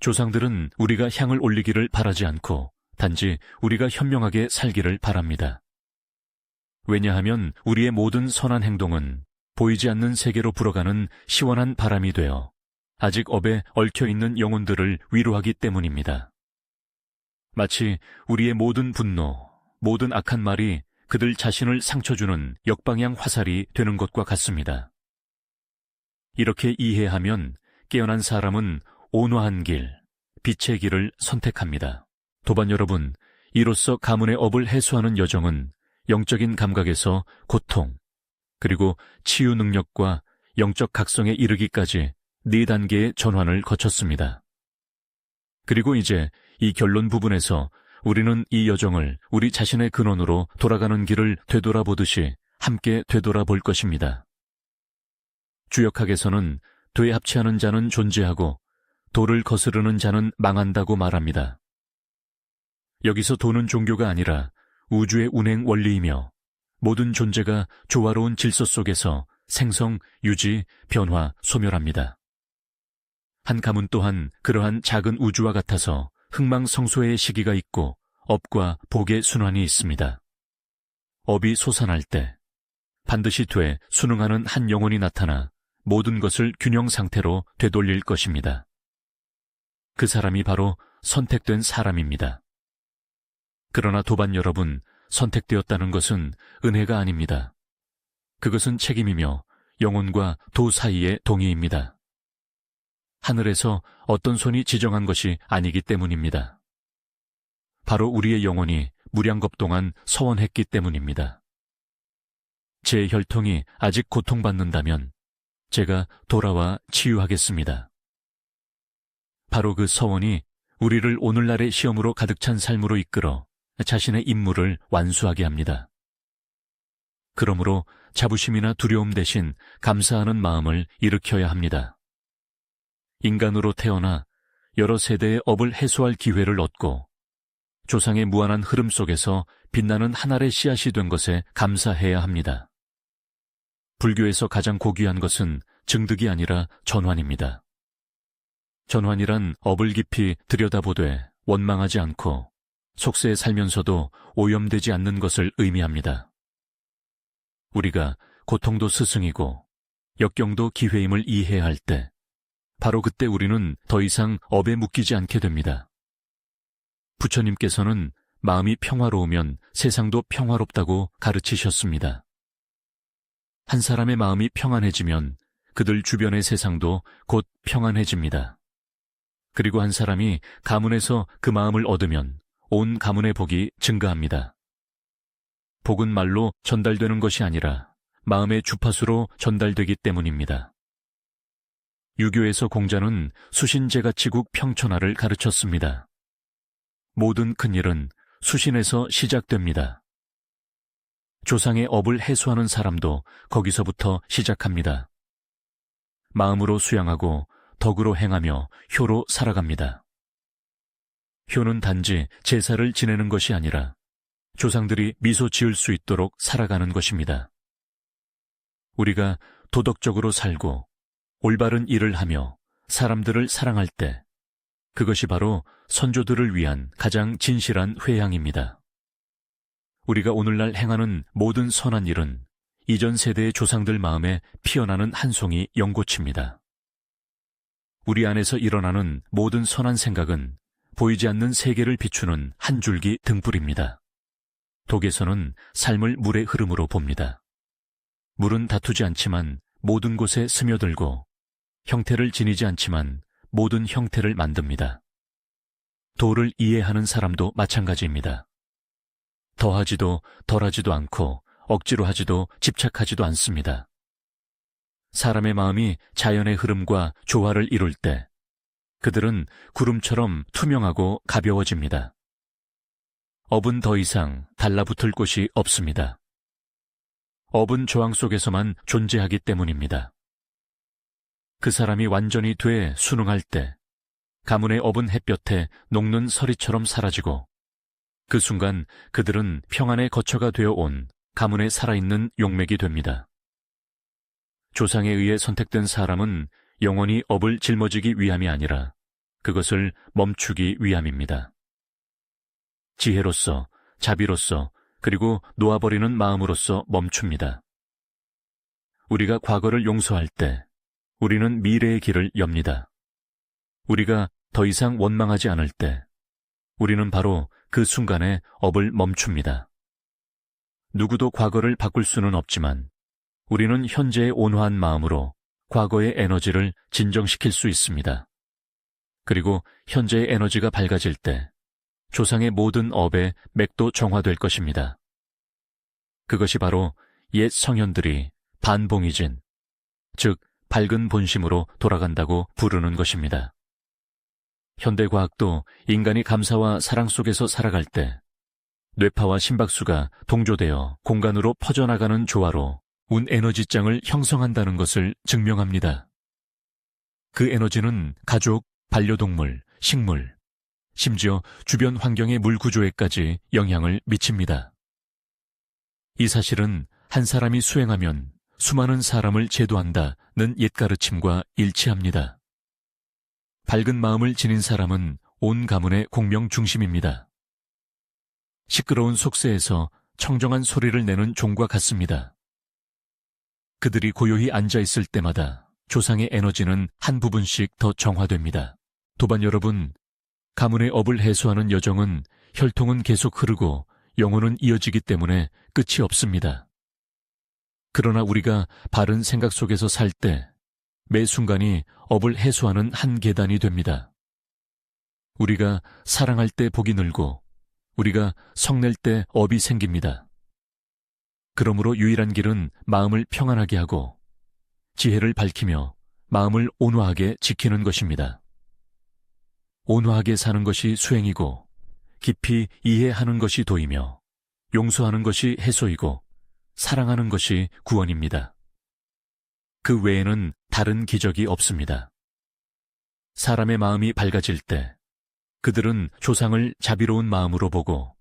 조상들은 우리가 향을 올리기를 바라지 않고 단지 우리가 현명하게 살기를 바랍니다. 왜냐하면 우리의 모든 선한 행동은 보이지 않는 세계로 불어가는 시원한 바람이 되어 아직 업에 얽혀있는 영혼들을 위로하기 때문입니다. 마치 우리의 모든 분노, 모든 악한 말이 그들 자신을 상처주는 역방향 화살이 되는 것과 같습니다. 이렇게 이해하면 깨어난 사람은 온화한 길, 빛의 길을 선택합니다. 도반 여러분, 이로써 가문의 업을 해소하는 여정은 영적인 감각에서 고통, 그리고 치유 능력과 영적 각성에 이르기까지 4단계의 전환을 거쳤습니다. 그리고 이제 이 결론 부분에서 우리는 이 여정을 우리 자신의 근원으로 돌아가는 길을 되돌아보듯이 함께 되돌아볼 것입니다. 주역학에서는 되합치하는 자는 존재하고 도를 거스르는 자는 망한다고 말합니다. 여기서 도는 종교가 아니라 우주의 운행 원리이며 모든 존재가 조화로운 질서 속에서 생성, 유지, 변화, 소멸합니다. 한 가문 또한 그러한 작은 우주와 같아서 흥망성쇠의 시기가 있고 업과 복의 순환이 있습니다. 업이 솟아날 때 반드시 순응하는 한 영혼이 나타나 모든 것을 균형 상태로 되돌릴 것입니다. 그 사람이 바로 선택된 사람입니다. 그러나 도반 여러분, 선택되었다는 것은 은혜가 아닙니다. 그것은 책임이며 영혼과 도 사이의 동의입니다. 하늘에서 어떤 손이 지정한 것이 아니기 때문입니다. 바로 우리의 영혼이 무량겁 동안 서원했기 때문입니다. 제 혈통이 아직 고통받는다면 제가 돌아와 치유하겠습니다. 바로 그 서원이 우리를 오늘날의 시험으로 가득 찬 삶으로 이끌어 자신의 임무를 완수하게 합니다. 그러므로 자부심이나 두려움 대신 감사하는 마음을 일으켜야 합니다. 인간으로 태어나 여러 세대의 업을 해소할 기회를 얻고 조상의 무한한 흐름 속에서 빛나는 한 알의 씨앗이 된 것에 감사해야 합니다. 불교에서 가장 고귀한 것은 증득이 아니라 전환입니다. 전환이란 업을 깊이 들여다보되 원망하지 않고 속세에 살면서도 오염되지 않는 것을 의미합니다. 우리가 고통도 스승이고 역경도 기회임을 이해할 때, 바로 그때 우리는 더 이상 업에 묶이지 않게 됩니다. 부처님께서는 마음이 평화로우면 세상도 평화롭다고 가르치셨습니다. 한 사람의 마음이 평안해지면 그들 주변의 세상도 곧 평안해집니다. 그리고 한 사람이 가문에서 그 마음을 얻으면 온 가문의 복이 증가합니다. 복은 말로 전달되는 것이 아니라 마음의 주파수로 전달되기 때문입니다. 유교에서 공자는 수신제가치국 평천하를 가르쳤습니다. 모든 큰일은 수신에서 시작됩니다. 조상의 업을 해소하는 사람도 거기서부터 시작합니다. 마음으로 수양하고 덕으로 행하며 효로 살아갑니다. 효는 단지 제사를 지내는 것이 아니라 조상들이 미소 지을 수 있도록 살아가는 것입니다. 우리가 도덕적으로 살고 올바른 일을 하며 사람들을 사랑할 때 그것이 바로 선조들을 위한 가장 진실한 회향입니다. 우리가 오늘날 행하는 모든 선한 일은 이전 세대의 조상들 마음에 피어나는 한 송이 연고치입니다. 우리 안에서 일어나는 모든 선한 생각은 보이지 않는 세계를 비추는 한 줄기 등불입니다. 독에서는 삶을 물의 흐름으로 봅니다. 물은 다투지 않지만 모든 곳에 스며들고 형태를 지니지 않지만 모든 형태를 만듭니다. 도를 이해하는 사람도 마찬가지입니다. 더하지도 덜하지도 않고 억지로 하지도 집착하지도 않습니다. 사람의 마음이 자연의 흐름과 조화를 이룰 때 그들은 구름처럼 투명하고 가벼워집니다. 업은 더 이상 달라붙을 곳이 없습니다. 업은 저항 속에서만 존재하기 때문입니다. 그 사람이 완전히 돼 순응할 때 가문의 업은 햇볕에 녹는 서리처럼 사라지고 그 순간 그들은 평안의 거처가 되어 온 가문에 살아있는 용맥이 됩니다. 조상에 의해 선택된 사람은 영원히 업을 짊어지기 위함이 아니라 그것을 멈추기 위함입니다. 지혜로서, 자비로서, 그리고 놓아버리는 마음으로서 멈춥니다. 우리가 과거를 용서할 때 우리는 미래의 길을 엽니다. 우리가 더 이상 원망하지 않을 때 우리는 바로 그 순간에 업을 멈춥니다. 누구도 과거를 바꿀 수는 없지만 우리는 현재의 온화한 마음으로 과거의 에너지를 진정시킬 수 있습니다. 그리고 현재의 에너지가 밝아질 때 조상의 모든 업의 맥도 정화될 것입니다. 그것이 바로 옛 성현들이 반봉이진, 즉 밝은 본심으로 돌아간다고 부르는 것입니다. 현대과학도 인간이 감사와 사랑 속에서 살아갈 때 뇌파와 심박수가 동조되어 공간으로 퍼져나가는 조화로 운 에너지장을 형성한다는 것을 증명합니다. 그 에너지는 가족, 반려동물, 식물, 심지어 주변 환경의 물 구조에까지 영향을 미칩니다. 이 사실은 한 사람이 수행하면 수많은 사람을 제도한다는 옛가르침과 일치합니다. 밝은 마음을 지닌 사람은 온 가문의 공명 중심입니다. 시끄러운 속세에서 청정한 소리를 내는 종과 같습니다. 그들이 고요히 앉아있을 때마다 조상의 에너지는 한 부분씩 더 정화됩니다. 도반 여러분, 가문의 업을 해소하는 여정은 혈통은 계속 흐르고 영혼은 이어지기 때문에 끝이 없습니다. 그러나 우리가 바른 생각 속에서 살 때 매 순간이 업을 해소하는 한 계단이 됩니다. 우리가 사랑할 때 복이 늘고 우리가 성낼 때 업이 생깁니다. 그러므로 유일한 길은 마음을 평안하게 하고 지혜를 밝히며 마음을 온화하게 지키는 것입니다. 온화하게 사는 것이 수행이고 깊이 이해하는 것이 도이며 용서하는 것이 해소이고 사랑하는 것이 구원입니다. 그 외에는 다른 기적이 없습니다. 사람의 마음이 밝아질 때 그들은 조상을 자비로운 마음으로 보고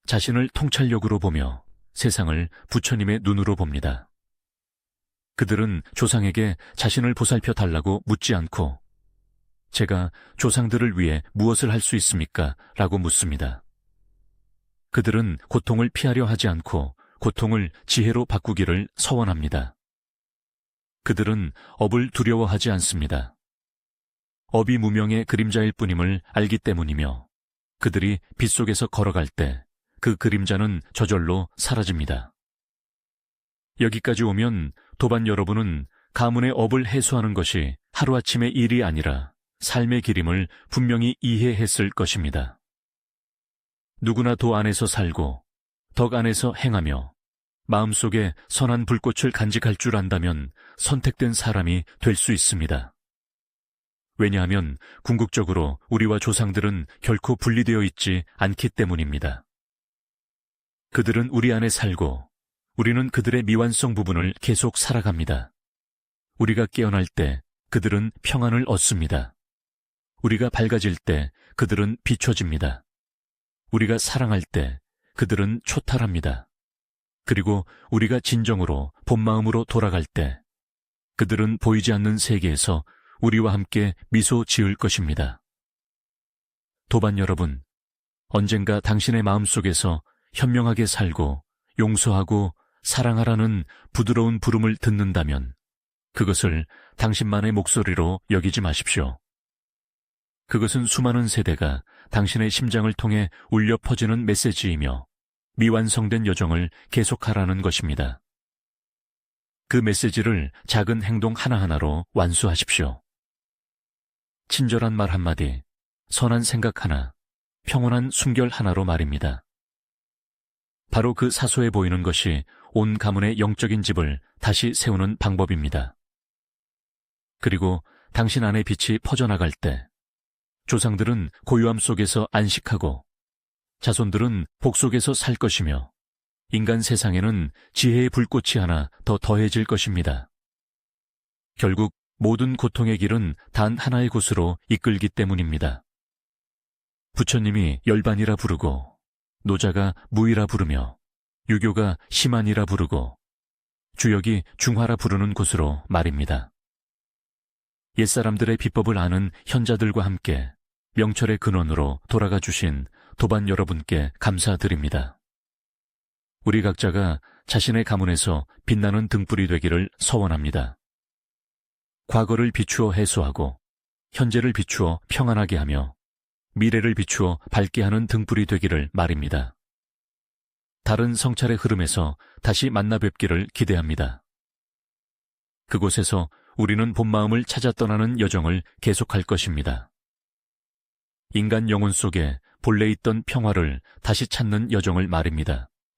자신을 통찰력으로 보며 세상을 부처님의 눈으로 봅니다. 그들은 조상에게 자신을 보살펴 달라고 묻지 않고 제가 조상들을 위해 무엇을 할 수 있습니까? 라고 묻습니다. 그들은 고통을 피하려 하지 않고 고통을 지혜로 바꾸기를 서원합니다. 그들은 업을 두려워하지 않습니다. 업이 무명의 그림자일 뿐임을 알기 때문이며 그들이 빛 속에서 걸어갈 때 그 그림자는 저절로 사라집니다. 여기까지 오면 도반 여러분은 가문의 업을 해소하는 것이 하루아침의 일이 아니라 삶의 길임을 분명히 이해했을 것입니다. 누구나 도 안에서 살고 덕 안에서 행하며 마음속에 선한 불꽃을 간직할 줄 안다면 선택된 사람이 될 수 있습니다. 왜냐하면 궁극적으로 우리와 조상들은 결코 분리되어 있지 않기 때문입니다. 그들은 우리 안에 살고 우리는 그들의 미완성 부분을 계속 살아갑니다. 우리가 깨어날 때 그들은 평안을 얻습니다. 우리가 밝아질 때 그들은 비춰집니다. 우리가 사랑할 때 그들은 초탈합니다. 그리고 우리가 진정으로 본마음으로 돌아갈 때 그들은 보이지 않는 세계에서 우리와 함께 미소 지을 것입니다. 도반 여러분, 언젠가 당신의 마음속에서 현명하게 살고 용서하고 사랑하라는 부드러운 부름을 듣는다면 그것을 당신만의 목소리로 여기지 마십시오. 그것은 수많은 세대가 당신의 심장을 통해 울려 퍼지는 메시지이며 미완성된 여정을 계속하라는 것입니다. 그 메시지를 작은 행동 하나하나로 완수하십시오. 친절한 말 한마디, 선한 생각 하나, 평온한 숨결 하나로 말입니다. 바로 그 사소해 보이는 것이 온 가문의 영적인 집을 다시 세우는 방법입니다. 그리고 당신 안의 빛이 퍼져나갈 때 조상들은 고요함 속에서 안식하고 자손들은 복 속에서 살 것이며 인간 세상에는 지혜의 불꽃이 하나 더 더해질 것입니다. 결국 모든 고통의 길은 단 하나의 곳으로 이끌기 때문입니다. 부처님이 열반이라 부르고 노자가 무이라 부르며 유교가 심한이라 부르고 주역이 중화라 부르는 곳으로 말입니다. 옛사람들의 비법을 아는 현자들과 함께 명철의 근원으로 돌아가 주신 도반 여러분께 감사드립니다. 우리 각자가 자신의 가문에서 빛나는 등불이 되기를 서원합니다. 과거를 비추어 해소하고 현재를 비추어 평안하게 하며 미래를 비추어 밝게 하는 등불이 되기를 말입니다. 다른 성찰의 흐름에서 다시 만나 뵙기를 기대합니다. 그곳에서 우리는 본마음을 찾아 떠나는 여정을 계속할 것입니다. 인간 영혼 속에 본래 있던 평화를 다시 찾는 여정을 말입니다.